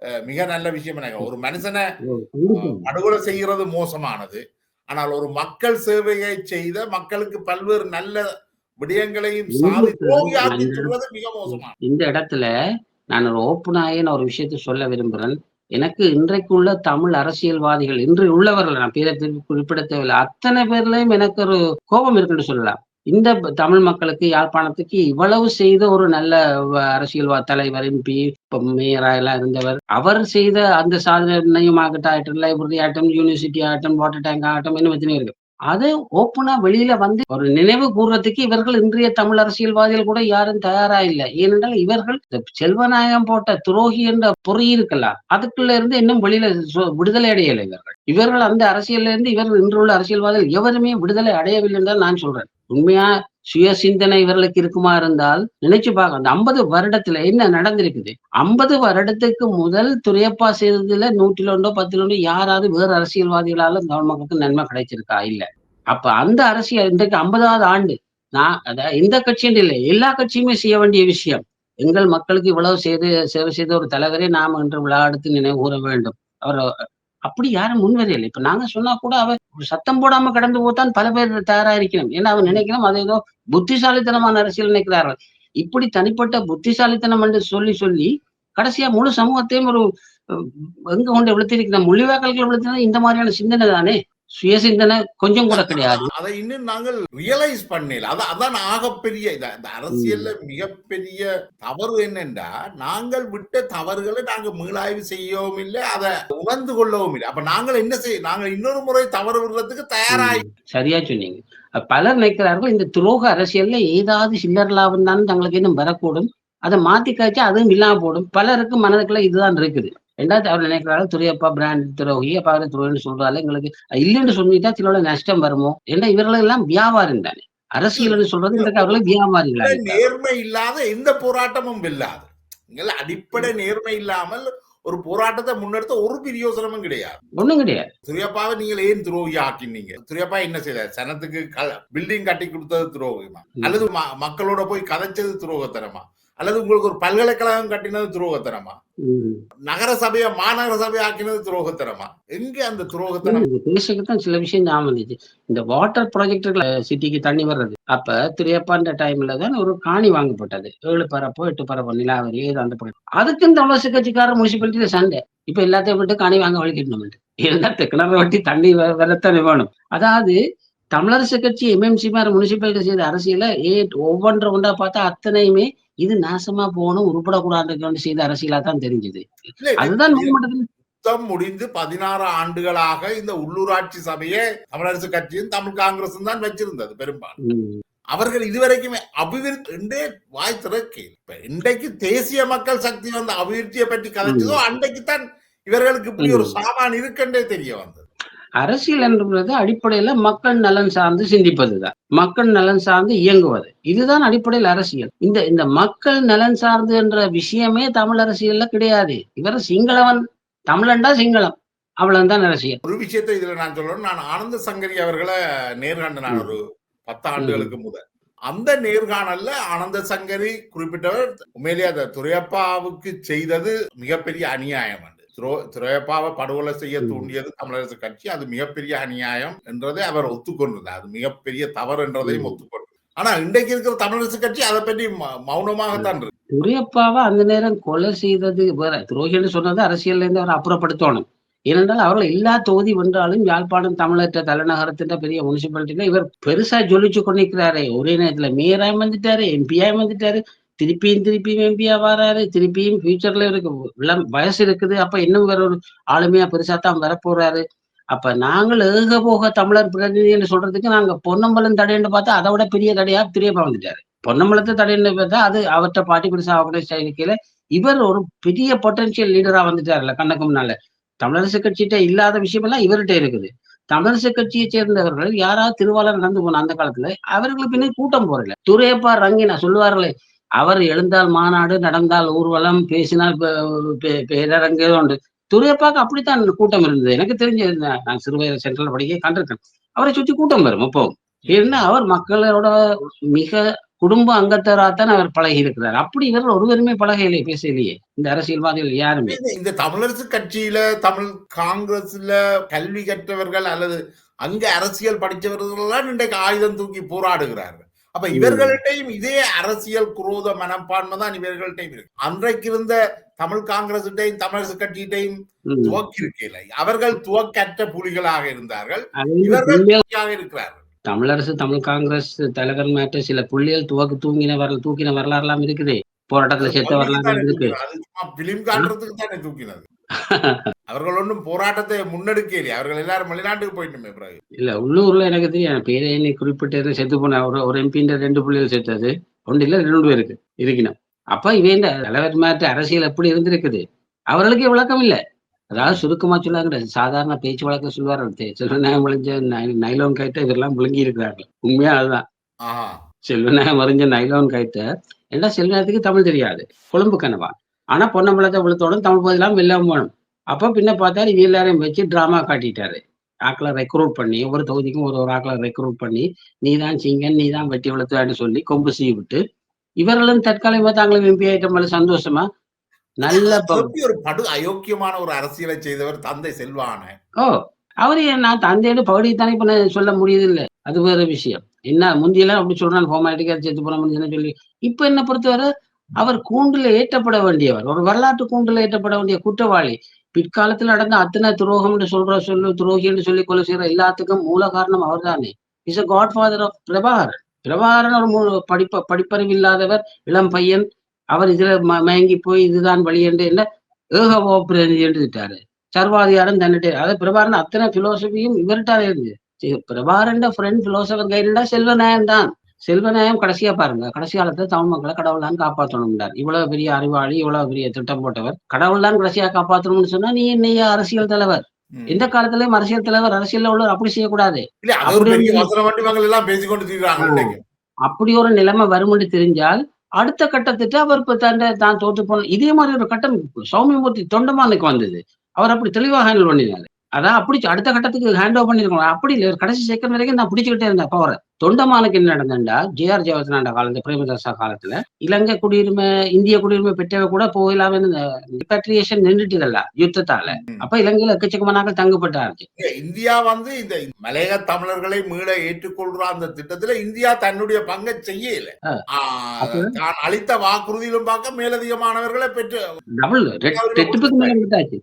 ம். மிக நல்ல விஷயம். ஒரு மனுஷனை கண்டிப்பா. படுகொலை செய்கிறது மோசமானது. ஆனால் ஒரு மக்கள் சேவையை செய்த மக்களுக்கு பல்வேறு நல்ல விடயங்களையும் துரோகியாக்கி சொல்வது மிக மோசமானது. இந்த இடத்துல நான் ஒரு ஓப்பனாயே நான் ஒரு விஷயத்த சொல்ல விரும்புறேன். எனக்கு இன்றைக்கு உள்ள தமிழ் அரசியல்வாதிகள் இன்று உள்ளவர்கள் நான் பேரை திருப்பி குறிப்பிட தேவையில்ல. அத்தனை பேர்லயும் எனக்கு ஒரு கோபம் இருக்குன்னு சொல்லலாம். இந்த தமிழ் மக்களுக்கு யாழ்ப்பாணத்துக்கு இவ்வளவு செய்த ஒரு நல்ல அரசியல் தலைவர், எம்பி, இப்ப மேயரா எல்லாம் இருந்தவர். அவர் செய்த அந்த சாதனையும் ஆகட்டும், லைப்ரரி ஆகட்டும், யூனிவர்சிட்டி ஆகட்டும், வாட்டர் டேங்க் ஆகட்டும், இன்னும் எத்தனையோ இருக்கு. அது ஓப்பனா வெளியில வந்து ஒரு நினைவு கூர்றதுக்கு இவர்கள் இன்றைய தமிழ் அரசியல்வாதிகள் கூட யாரும் தயாரா இல்ல. ஏனென்றால் இவர்கள் இந்த செல்வநாயகம் போட்ட துரோகி என்ற பொறி இருக்கலாம். அதுக்குள்ள இருந்து இன்னும் வெளியில விடுதலை அடையலை இவர்கள். இவர்கள் அந்த அரசியல்ல இருந்து இவர்கள் இன்றுள்ள அரசியல்வாதிகள் எவருமே விடுதலை அடையவில்லை என்றால் நான் சொல்றேன். உண்மையா சுய சிந்தனை இவர்களுக்கு இருக்குமா இருந்தால் நினைச்சு பார்க்க அந்த 50 வருடத்துல என்ன நடந்திருக்குது. 50 வருடத்துக்கு முதல் துரையப்பா செய்ததுல 100 10 யாராவது வேறு அரசியல்வாதிகளால தமிழ் மக்களுக்கு நன்மை கிடைச்சிருக்கா? இல்ல. அப்ப அந்த அரசியல் இன்றைக்கு 50வது ஆண்டு. நான் இந்த கட்சின்னு இல்லை. எல்லா கட்சியுமே செய்ய வேண்டிய விஷயம். எங்கள் மக்களுக்கு இவ்வளவு சேவை செய்த ஒரு தலைவரை நாம் இன்று விழா எடுத்து நினைவு கூற வேண்டும். அவர் அப்படி யாரும் முன்வரையில்லை. இப்ப நாங்க சொன்னா கூட அவ சத்தம் போடாம கடந்து போத்தான் பல பேர் தயாரா இருக்கிறோம். ஏன்னா அவன் நினைக்கிறோம் அது ஏதோ புத்திசாலித்தனமான அரசியல் நினைக்கிறார்கள். இப்படி தனிப்பட்ட புத்திசாலித்தனம் என்று சொல்லி சொல்லி கடைசியா முழு சமூகத்தையும் ஒரு அஹ், எங்க கொண்டு விழுத்திருக்கிற மொழிவாக்கல்கள் விழுத்தினா இந்த மாதிரியான சிந்தனை தானே. சுய சிந்தனை கொஞ்சம் கூட கிடையாது. அதை இன்னும் நாங்கள் ரியலைஸ் பண்ணல. அதான் ஆகப்பெரிய இந்த அரசியல்ல மிகப்பெரிய தவறு என்னென்றா, நாங்கள் விட்ட தவறுகளை நாங்கள் மீளாய்வு செய்யவும் இல்லை, அதை உணர்ந்து கொள்ளவும் இல்லை. அப்ப நாங்கள் என்ன செய்ய, நாங்கள் இன்னொரு முறை தவறு விடுறதுக்கு தயாராகி. சரியா சொன்னீங்க. பலர் நினைக்கிறார்கள் இந்த துரோக அரசியல்ல ஏதாவது சில்லர் லாபம் தான் தங்களுக்கு இன்னும் வரக்கூடும். அதை மாத்தி காய்ச்சா அதுவும் இல்லாம போடும். பலருக்கு மனதுக்குள்ள இதுதான் இருக்குது. 2வது அவர் நினைக்கிறார்கள் துரையப்பா பிராண்ட் துரோகி, அப்ப அவரை துரோகின்னு சொல்றாரு. எங்களுக்கு இல்லைன்னு சொல்லிட்டா சில நஷ்டம் வருமோ? ஏன்னா இவர்கள் எல்லாம் வியாபாரம் தானே. அரசியல் சொல்றது இன்றைக்கு அவர்கள் வியாபாரிகள். நேர்மை இல்லாத எந்த போராட்டமும் வெல்லாது. அடிப்படை நேர்மை இல்லாமல் ஒரு போராட்டத்தை முன்னெடுத்த ஒரு பிரயோசனமும் கிடையாது. ஒண்ணும் கிடையாது. துரையப்பாவை நீங்கள் ஏன் துரோகி ஆக்கினீங்க? துரையப்பா என்ன செய்தார்? சனத்துக்கு பில்டிங் கட்டி கொடுத்தது துரோகமா? அல்லது மக்களோட போய் கதைச்சது துரோகத்தனமா? அல்லது உங்களுக்கு ஒரு பல்கலைக்கழகம் கட்டினது துரோகத்தனமா? நகர சபையை மாநகர சபையை ஆக்கினது துரோகத்தனமா? எங்க அந்த துரோகத்தனம்? பேசுறதுதான் சில விஷயம் ஞாபகம் வந்துச்சு. இந்த வாட்டர் ப்ராஜெக்ட் சிட்டிக்கு தண்ணி வர்றது அப்ப துரையப்பான்ற டைம்ல தான் ஒரு காணி வாங்கப்பட்டது. 7 பரப்போ 8 பரப்போ நிலாவரி ஏதோ அந்த படம். அதுக்கும் தமிழரசு கட்சிக்காரர் முனிசிபாலிட்டியில சண்டை. இப்ப எல்லாத்தையும் விட்டு காணி வாங்க வலிக்கணும். எல்லாத்தையும் கிணறு வட்டி தண்ணி வரத்தானே வேணும். அதாவது தமிழரசு கட்சி எம்எம்சி மாதிரி முனிசிபாலிட்டி செய்த அரசியல ஒவ்வொன்றா பார்த்தா அத்தனையுமே இது நாசமா போகணும் உருப்படக்கூடாது செய்த அரசியலா தான் தெரிஞ்சது. அதுதான் யுத்தம் முடிந்து 16 ஆண்டுகளாக இந்த உள்ளூராட்சி சபையை தமிழரசு கட்சியும் தமிழ் காங்கிரசும் தான் வச்சிருந்தது பெரும்பாலும். அவர்கள் இதுவரைக்குமே அபிவிருத்தி வாய் திறக்க. இன்றைக்கு தேசிய மக்கள் சக்தி வந்து அபிவிருத்தியை பற்றி கதைச்சதோ அன்றைக்குத்தான் இவர்களுக்கு இப்படி ஒரு சாமான் இருக்குன்றே தெரிய வந்தது. அரசியல் என்பது அடிப்படையில மக்கள் நலன் சார்ந்து சிந்திப்பதுதான். மக்கள் நலன் சார்ந்து இயங்குவது. இதுதான் அடிப்படையில் அரசியல். இந்த மக்கள் நலன் சார்ந்து என்ற விஷயமே தமிழ் அரசியல்ல கிடையாது. இவர் சிங்களவன், தமிழன்டா சிங்களம், அவ்வளவுதான் அரசியல். ஒரு விஷயத்தை இதுல நான் சொல்லணும். நான் ஆனந்த சங்கரி அவர்களை நேர்காண்டினான் ஒரு 10 ஆண்டுகளுக்கு முதல். அந்த நேர்காணல்ல ஆனந்த சங்கரி குறிப்பிட்டவர் உண்மையிலேயே அந்த துரையப்பாவுக்கு செய்தது மிகப்பெரிய அநியாயம். துரையப்பாவை படுகொலை செய்ய தூண்டியது தமிழரசு கட்சி. அது மிகப்பெரிய அநியாயம் என்றதை அவர் ஒத்துக்கொண்டிருந்தார். அது மிகப்பெரிய தவறு என்றதையும் ஒத்துக்கொண்டு. ஆனா இன்றைக்கு இருக்கிற தமிழரசு கட்சி அதை பற்றி மௌனமாகத்தான் இருக்கு. துரையப்பாவை அந்த நேரம் கொலை செய்தது வேற. துரோகின்னு சொன்னது அரசியல்ல இருந்து அவரை அப்புறப்படுத்தணும். ஏனென்றால் அவர்கள் எல்லா தொகுதி வென்றாலும் யாழ்ப்பாணம் தமிழற்ற தலைநகரத்தின் பெரிய முனிசிபாலிட்டியில இவர் பெருசா ஜொலிச்சு கொண்டிருக்கிறாரே. ஒரே நேரத்துல மேயராயும் வந்துட்டாரு, எம்பியாயும் வந்துட்டாரு, திருப்பியும் எம்பியா வராரு, திருப்பியும் ஃபியூச்சர்ல இருக்கு வயசு இருக்குது. அப்ப இன்னும் வேற ஒரு ஆளுமையா பெருசா தான் வரப்போறாரு. அப்ப நாங்கள் ஏகபோக தமிழர் பிரதிநிதின்னு சொல்றதுக்கு நாங்க பொன்னம்பலம் தடைன்னு பார்த்தா அதை விட பெரிய தடையா துரையப்பா வந்துட்டாரு. பொன்னம்பலத்தை தடைன்னு பார்த்தா அது அவர்கிட்ட பாட்டி பெருசா இருக்கையில இவர் ஒரு பெரிய பொட்டன்சியல் லீடரா வந்துட்டாருல்ல கண்ணுக்கு முன்னால. தமிழரசு கட்சிகிட்ட இல்லாத விஷயம் எல்லாம் இவர்கிட்ட இருக்குது. தமிழரசு கட்சியை சேர்ந்தவர்கள் யாராவது திருவாளர் நடந்து போன அந்த காலத்துல அவர்களுக்கு பின்ன கூட்டம் போறல. துரையப்பா ரங்கினா சொல்லுவார்களே, அவர் எழுந்தால் மாநாடு, நடந்தால் ஊர்வலம், பேசினால் பேரரங்கு உண்டு. துரையப்பாக்கு அப்படித்தான் கூட்டம் இருந்தது. எனக்கு தெரிஞ்ச நான் சிறுவயது சென்ட்ரல் படிக்க கண்டிருக்கேன். அவரை சுற்றி கூட்டம் வரும் அப்போ. ஏன்னா அவர் மக்களோட மிக குடும்ப அங்கத்தராத்தான் அவர் பழகி இருக்கிறார். அப்படி இவர்கள் ஒருவருமே பழகையிலேயே பேசலையே இந்த அரசியல்வாதிகள் யாருமே. இந்த தமிழரசு கட்சியில தமிழ் காங்கிரஸ்ல கல்வி கற்றவர்கள் அல்லது அங்க அரசியல் படித்தவர்கள் எல்லாம் இன்றைக்கு ஆயுதம் தூக்கி போராடுகிறார்கள். அப்ப இவர்கள்ட்டையும் இதே அரசியல் குரோத மனப்பான்மை தான் இவர்கள்ட்டையும் இருக்கு. அன்றைக்கு இருந்த தமிழ் காங்கிரஸ்டையும் தமிழரசு கட்சியிட்டையும் துவக்கி இருக்கல. அவர்கள் துவக்கற்ற புலிகளாக இருந்தார்கள், இவர்கள் இருக்கிறார்கள். தமிழரசு, தமிழ் காங்கிரஸ் தலைவர் மாற்ற சில புள்ளிகள் தூக்கின வரலாறுலாம் இருக்குதே. அது போராட்டத்துல செத்த பல்விக்கு வரலாறு தானே இருக்கு. தூக்கினது. அது சும்மா பிலிம் ம். காட்டுறதுக்கு தானே தூக்கினது. அவர்கள் ஒன்றும் போராட்டத்தை முன்னெடுக்கலையே. அவர்கள் எல்லாரும் வெளிநாட்டுக்கு போயிட்டுமே பிறகு. இல்ல உள்ளூர்ல எனக்கு தெரியும். எனக்கு பேரே இன்னைக்கு குறிப்பிட்டது செத்து போன ஒரு எம்பின்ற 2 புள்ளிகள் செத்தது. 1 இல்ல 2 பேருக்கு இருக்கணும். அப்ப இவைந்த தலைவர் மாற்ற அரசியல் எப்படி இருந்திருக்குது? அவர்களுக்கே விளக்கம் இல்ல. அதாவது ம். சுருக்கமா சொல்லாங்க சாதாரண பேச்சு வழக்குல சொல்வார்கள். செல்வநாயகம் விளைஞ்ச நைலோன் கயித்த இவரெல்லாம் விழுங்கி இருக்கிறார்கள். உண்மையா அதுதான். ஆஹா. செல்வநாயகம் அறிஞ்ச நைலான் கயித்த ஏன்டா செல்வநாயகத்துக்கு தமிழ் தெரியாது. கொழும்பு கணவா. ஆனா பொன்னம்பலத்த விழுத்தோட தமிழ் பதிலாம் வெல்லாம போணும். அப்ப பின்ன பார்த்தா இவங்க எல்லாரையும் வச்சு டிராமா காட்டிட்டாரு. ஆட்கள ரெக்ரூட் பண்ணி ஒவ்வொரு தொகுதிக்கும் ஒரு ஆட்கள ரெக்ரூட் பண்ணி, நீ தான் சிங்கன், நீ தான் வெட்டி விழுத்துவான்னு சொல்லி கொம்பு சீவி விட்டு, இவர்களும் தற்காலிகமா தாங்களும் எம்பி ஆயிட்ட சந்தோஷமா நல்ல அது எப்படி ஒரு படு அயோக்கியமான ஒரு அரசியலை செய்தவர் தந்தை செல்வான. ஓ! அவரு நான் தந்தைன்னு பகுடித்தானே இப்ப நான் சொல்ல முடியுதுல்ல. அது வேற விஷயம். என்ன முந்தியெல்லாம் அப்படி சொல்றான் ஹோமேட்டிக்கா செத்து போன மனுஷன்னு சொல்லி. இப்ப என்ன பொறுத்தவரை அவர் கூண்டுல ஏற்றப்பட வேண்டியவர். ஒரு வரலாற்று கூண்டுல ஏற்றப்பட வேண்டிய குற்றவாளி. பிற்காலத்துல நடந்த அத்தனை துரோகம்னு துரோகி என்று சொல்லி கொலை செய்ற எல்லாத்துக்கும் மூல காரணம் அவர்தானே. Is a godfather of Prabhakaran. Prabhakaran ஒரு படிப்பறிவு இல்லாதவர், இளம் பையன். அவர் இதுல மயங்கி போய் இதுதான் வழி என்று என்ன ஏகபோக எழுதிட்டாரு. சர்வாதிகாரம் தன்னிட்டே அதாவது பிரபாகரன் அத்தனை பிலோசபியும் இவர்கிட்ட இருந்து பிரபாகரன் ஃப்ரெண்ட் பிலோசபர் கைடுண்டா செல்வநாயகம் தான். செல்வநாயகம் கடைசியா பாருங்க. கடைசி காலத்துல தமிழ் மக்களை கடவுள் தான் காப்பாற்றணும்ன்றார். இவ்வளவு பெரிய அறிவாளி, இவ்வளவு பெரிய திட்டம் போட்டவர். கடவுள் தான் கடைசியா காப்பாற்றணும்னு சொன்னா நீ என்னைய அரசியல் தலைவர். எந்த ம். காலத்திலயும் அரசியல் தலைவர், அரசியல்ல உள்ளவர் அப்படி செய்யக்கூடாது. இல்ல அது ஒரு அப்படி ஒரு பெரிய வசனம் மட்டும் இவங்க எல்லாம் பேசிக்கொண்டு திரிகிறாங்க நிலை- இன்றைக்கும். அப்படி ஒரு நிலைமை வரும்னு தெரிஞ்சால் அடுத்த கட்டத்திட்டு அவர் இப்ப தான் தோத்து போன இதே மாதிரி ஒரு கட்டம் சௌமியமூர்த்தி தொண்டமானுக்கு வந்தது. அவர் அப்படி தெளிவா ஹேண்டில் பண்ணினாரு. அதான் அப்படி அடுத்த கட்டத்துக்கு ஹேண்ட் ஓவர் பண்ணிருக்கணும். அப்படி இல்ல. கடைசி செகண்ட் வரைக்கும் நான் பிடிச்சுக்கிட்டே இருந்தேன் பவர. தொண்டமானுக்கு என்ன நடந்ததுண்டா, ஜே.ஆர். ஜெயவர்தனாண்ட காலத்துல, பிரேமதாசா காலத்துல, இலங்கை குடியுரிமை, இந்திய குடியுரிமை பெற்றவ கூட போகலாம இந்த ரிபாட்ரியேஷன் நின்றுட்டுதல்ல யுத்தத்தால. ம். அப்ப இலங்கையில எக்கச்சக்கமானாக்கள் தங்கப்பட்டாச்சு. இந்தியா இந்த மலையக தமிழர்களை மீள ஏற்றுக்கொள்ற அந்த திட்டத்துல இந்தியா தன்னுடைய பங்கை செய்யல. அப்ப தான் அளித்த வாக்குறுதியிலும் பார்க்க மேலதிகமானவர்களை பெற்று டபுள் ரெட்டிப்புக்கு மேல விட்டாச்சு.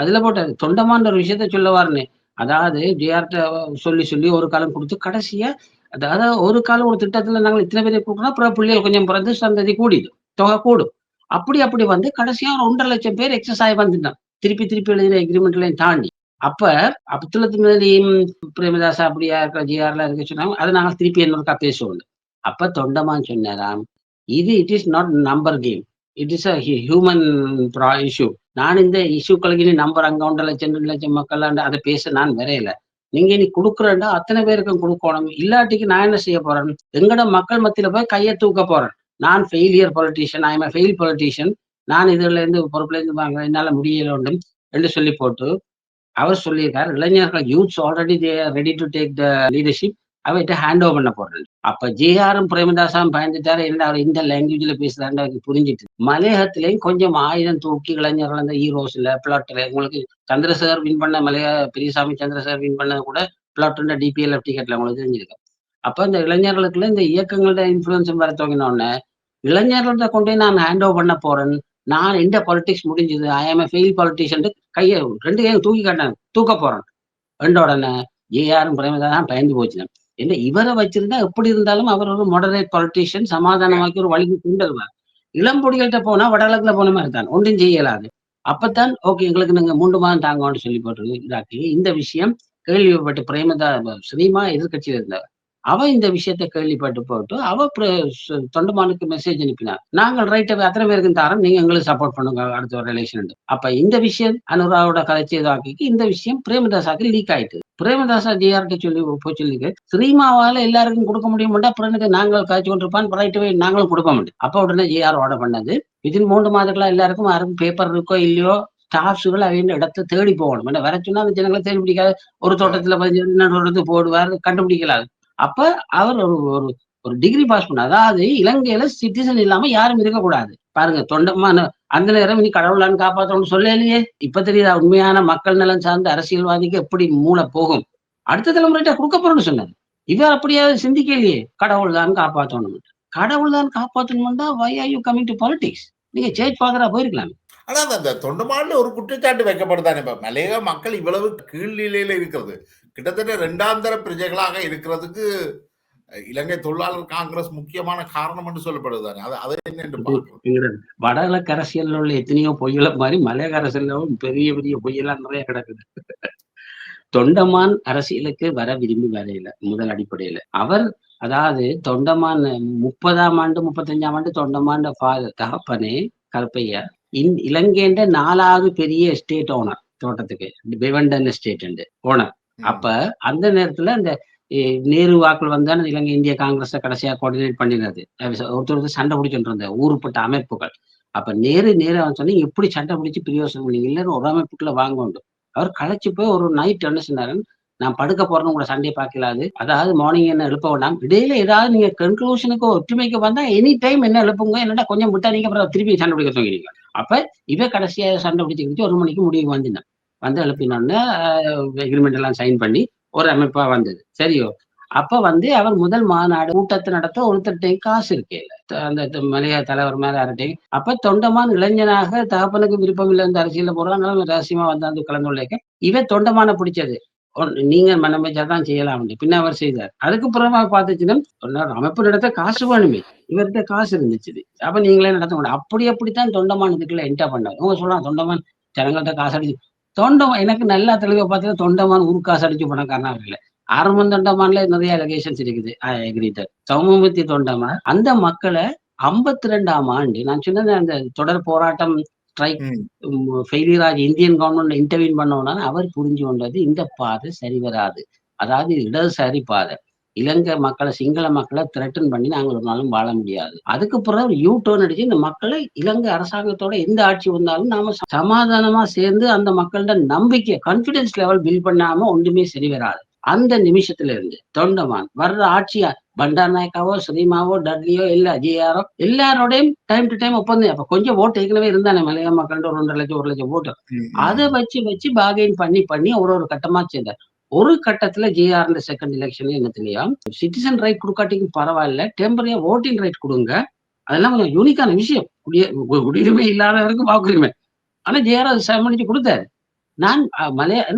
அதுல போட்டாரு. தொண்டமான்ற ஒரு விஷயத்த சொல்ல வாருன்னு. அதாவது ஜே.ஆர்ட்ட சொல்லி ஒரு காலம் குடுத்து கடைசியா அதாவது ஒரு காலம் ஒரு திட்டத்துல நாங்க இத்தனை பேரை குடுக்குறோம். அப்புறம் பிள்ளைகள் கொஞ்சம் பிறந்து சந்ததி கூடிடும். தொகை கூடும். அப்படி வந்து கடைசியா ஒரு 1,50,000 பேர் எக்ஸஸ் ஆகி வந்துட்டான். திருப்பி எழுதின எக்ரிமெண்ட்லயும் தாண்டி. அப்ப அப்துல் பிரேமதாசா அப்படியா இருக்க ஜே.ஆர்லாம் இருக்க சொன்னாங்க. அத நாங்க திருப்பி இன்னொருக்கா பேசுவோம். அப்ப தொண்டமான் சொன்னாராம், it is not number game. It is a human issue. நான் இந்த இஷ்யூக்களுக்கு இனி நம்பர் அங்க 1,00,000 2,00,000 மக்கள் அதை பேச நான் வரையல. நீங்க இனி குடுக்குறேன்டா அத்தனை பேருக்கும் குடுக்கணும். இல்லாட்டிக்கு நான் என்ன செய்ய போறேன்? எங்கட மக்கள் மத்தியில போய் கைய தூக்க போறேன். நான் ஃபெயிலியர் பொலிட்டீஷியன். ஐ அம் எ ஃபெயில் பொலிட்டீஷியன். நான் இதுல இருந்து பொறுப்புல இருந்து வாங்க என்னால முடியல ஒன்றும் என்று சொல்லி போட்டு அவர் சொல்லியிருக்காரு, இளைஞர்கள் youths already they are ready to take the leadership. அவர்ட்ட ஹேண்ட் ஓவர் பண்ண போறேன். அப்ப ஜே.ஆரும் பிரேமதாசாவும் பயந்துட்டாரு. என்ன அவர் இந்த லாங்குவேஜ்ல பேசுறாருன்னு அவருக்கு புரிஞ்சிட்டு. மலையகத்திலேயும் கொஞ்சம் ஆயுதம் தூக்கி இளைஞர்கள் அந்த ஈரோஸ்ல, பிளாட்ல உங்களுக்கு சந்திரசேகர் வின் பண்ண பெரியசாமி சந்திரசேகர் வின் பண்ணது கூட பிளாட்ல டிபிஎல்எஃப் டிக்கெட்ல உங்களுக்கு தெரிஞ்சிருக்கு. அப்ப இந்த இளைஞர்களுக்குள்ள இந்த இயக்கங்களோட இன்ஃபுளுன்ஸும் வர துவங்கினோடனே, இளைஞர்கள்ட்ட கொண்டு போய் நான் ஹேண்ட் ஓவர் பண்ண போறேன். நான் இந்த பாலிடிக்ஸ் முடிஞ்சது. ஐ ஆம் எ ஃபெயில் பொலிட்டீஷியன் கைய 2 கையும் தூக்கி காட்டினாங்க. தூக்க போறேன். கண்ட உடனே ஜே.ஆரும் பிரேமதாசா பயந்து போச்சுங்க. என்ன இவர வச்சிருந்தா எப்படி இருந்தாலும் அவர் ஒரு மாடரேட் பொலிட்டீஷியன் சமாதானமாக்கி ஒரு வழிக்கு கொண்டு வருவார். இளம்பொடிகள்ட்ட போனா வடகிழக்குல போன மாரி தான். ஒன்றும் செய்ய இயலாது. அப்பத்தான் ஓகே எங்களுக்கு நீங்க 3 மாதம் தாங்கன்னு சொல்லி போட்டு இதாக்கி இந்த விஷயம் கேள்விப்பட்டு சினிமா எதிர்க்கட்சியில இருந்தார். அவ இந்த விஷயத்த கேள்விப்பட்டு போட்டு அவ தொண்டமானுக்கு மெசேஜ் அனுப்பினார். நாங்கள் ரைட் அத்தனை பேருக்கும் தாரோம். நீங்க எங்களுக்கு சப்போர்ட் பண்ணுங்க அடுத்த ஒரு எலெக்ஷன். அப்ப இந்த விஷயம் அனுராவோட கதைச்சு இதாக்கி இந்த விஷயம் பிரேமதாசாக்கு லீக் ஆயிட்டு. பிரேமதாசா ஜே.ஆர்ட்ட சொல்லிருக்கு. சினிமாவால எல்லாருக்கும் கொடுக்க முடியும்டா அப்புறம் நாங்கள் காய்ச்சி கொண்டிருப்பான் ரைட்டவே நாங்களும் கொடுக்க முடியும். அப்ப உடனே ஜே.ஆர் ஆர்டர் பண்ணது. வித்தின் 3 மாதங்களா எல்லாருக்கும் யாருக்கும் பேப்பர் இருக்கோ இல்லையோ ஸ்டாஃப்ஸுகள் அவங்க இடத்தை தேடி போகணும். வர சொன்னா அந்த ஜனங்களை தேடி பிடிக்காது. ஒரு தோட்டத்துல பதினஞ்சு போடுவார் கண்டுபிடிக்கலாது. அப்ப அவர் ஒரு ஒரு ஒரு டிகிரி பாஸ் பண்ண அதாவது இலங்கையில சிட்டிசன் இல்லாம யாரும் இருக்கக்கூடாது. பாருங்க தொண்டமான அந்த நேரம் இனி கடவுளான்னு காப்பாற்றணும்னு சொல்லலையே. இப்ப தெரியுதா உண்மையான மக்கள் நலன் சார்ந்த அரசியல்வாதிக்கு எப்படி மூளை போகும். அடுத்த தலைமுறைகிட்ட கொடுக்க போறோம்னு சொன்னாரு. இவர் அப்படியாவது சிந்திக்கலையே. கடவுள் தான் காப்பாற்றணும். கடவுள் தான் காப்பாற்றணும்னா why are you coming to politics? நீங்க சர்ச் ஃபாதரா போயிருக்கலாம். ஆனா அந்த தொண்டமான்ல ஒரு குற்றச்சாட்டு வைக்கப்படுதானே. இப்ப மலையக மக்கள் இவ்வளவு கீழ்நிலையில இருக்கிறது. கிட்டத்தட்ட இரண்டாந்தர பிரஜைகளாக இருக்கிறதுக்கு இலங்கை தொழிலாளர் காங்கிரஸ் முக்கியமான காரணம் என்று சொல்லப்படுது. அதை என்ன என்று பார்க்கணும். வடகிழக்கு அரசியல் உள்ள எத்தனையோ பொய்களை மாதிரி மலையக அரசியலும் பெரிய பெரிய பொய்யெல்லாம் நிறைய கிடக்குது. தொண்டமான் அரசியலுக்கு வர விரும்பி வரையில முதல் அடிப்படையில அவர், அதாவது தொண்டமான் 30ஆம் ஆண்டு 35ஆம் ஆண்டு தொண்டமான் தகப்பனே கருப்பையா இலங்கைன்ற 4வது பெரிய எஸ்டேட் ஓனர் தோட்டத்துக்கு விவண்டன் எஸ்டேட் ஓனர். அப்ப அந்த நேரத்துல அந்த நேரு வாக்குல வந்தான இலங்கை இந்திய காங்கிரஸ கடைசியா கோஆர்டினேட் பண்ணினது. ஒருத்தர் சண்டை பிடிச்சுட்டு இருந்த ஊருப்பட்ட அமைப்புகள். அப்ப நேரு அவன் சொன்னி எப்படி சண்டை பிடிச்சு பிரியோசனம் பண்ணீங்க இல்லைன்னு ஒரு அமைப்புக்குள்ள வாங்க உண்டு. அவர் களைச்சு போய் ஒரு நைட் என்ன சொன்னாரு, நான் படுக்க போறேன்னு உங்களை சண்டையை பார்க்கலாது, அதாவது மார்னிங் என்ன எழுப்ப வேண்டாம், இடையில ஏதாவது நீங்க கன்க்ளூஷனுக்கு ஒற்றுமைக்கு வந்தா எனி டைம் என்ன எழுப்புங்க, என்னடா கொஞ்சம் விட்டா நீங்க அப்புறம் திருப்பி சண்டை பிடிக்க தூங்கிடுங்க. அப்ப இவ கடைசியா சண்டை பிடிச்சுக்கிட்டு 1 மணிக்கு முடிவு வந்திருந்தான். வந்து எழுப்பினோடனே எக்ரிமெண்ட் எல்லாம் சைன் பண்ணி ஒரு அமைப்பா வந்தது. சரியோ, அப்ப அவர் முதல் மாநாடு கூட்டத்தை நடத்த ஒருத்தர்கிட்டையும் காசு இருக்கே, அந்த மலைய தலைவர் மேல யார்கிட்டையும். அப்ப தொண்டமான் இளைஞனாக தகப்பனுக்கு விருப்பம் இல்லை இந்த அரசியல போறாங்க, ரகசியமா வந்து கலந்துள்ளைக்க இவ தொண்டமான பிடிச்சது. நீங்க மனம் வச்சாதான் செய்யலாம். பின்ன அவர் செய்தார். அதுக்கு புறமா பார்த்துச்சுன்னா அமைப்பு நடத்த காசு வேணுமே, இவர்கிட்ட காசு இருந்துச்சு. அப்ப நீங்களே நடத்த முடியும். அப்படித்தான் தொண்டமான் இதுக்குள்ள என்டர் பண்ணார். அவங்க சொல்லலாம் தொண்டமான் ஜனங்கள்ட்ட காசு அடிச்சு, தொண்டமான் எனக்கு நல்லா தெளிவா பார்த்தீங்கன்னா தொண்டமான் ஊர் காசு அடிச்சு பணக்காரனா இல்ல. ஆரம்பம் தொண்டமான்ல நிறைய அலிகேஷன்ஸ் இருக்குது. சமூகத்தி தொண்டமான் அந்த மக்களை 52ஆம் ஆண்டு நான் சொன்னது அந்த தொடர் போராட்டம் strike failure Indian government intervene பண்ணோம்னா அவர் புரிஞ்சு கொண்டது இந்த பாதை சரி வராது. அதாவது இடதுசாரி பாதை. இலங்கை மக்களை சிங்கள மக்களை த்ரெட்டன் பண்ணி நாங்கள் ஒரு நாளும் வாழ முடியாது. அதுக்கு பிறகு யூ டர்ன் அடிச்சு இந்த மக்களை இலங்கை அரசாங்கத்தோட எந்த ஆட்சி வந்தாலும் நாம சமாதானமா சேர்ந்து அந்த மக்களோட நம்பிக்கை கான்பிடன்ஸ் லெவல் பில்ட் பண்ணாம ஒன்றுமே சரி வராது. அந்த நிமிஷத்துல இருந்து தொண்டமான் வர்ற ஆட்சியா பண்டார் நாயக்காவோ ஸ்ரீமாவோ டட்லியோ இல்ல ஜிஆரோ எல்லாரோடையும் டைம் டு டைம் ஒப்பந்தம். அப்ப கொஞ்சம் ஓட்டு ஏற்கனவே இருந்தானே மலைய மக்கள் 2.5 லட்சம் 1 லட்சம் ஓட்டு, அதை வச்சு பார்கெயின் பண்ணி ஒரு கட்டமா சேர்ந்தார். ஒரு கட்டத்துல ஜிஆர் செகண்ட் எலெக்ஷன்ல என்னத்துலயா சிட்டிசன் ரைட் கொடுக்காட்டிக்கும் பரவாயில்ல, டெம்பரரியா ஓட்டிங் ரைட் கொடுங்க, அதெல்லாம் கொஞ்சம் யூனிக்கான விஷயம். குடியுரிமை இல்லாதவருக்கு வாக்குரிமை. ஆனா ஜிஆர் அதை சமளிச்சு கொடுத்தாரு. நான்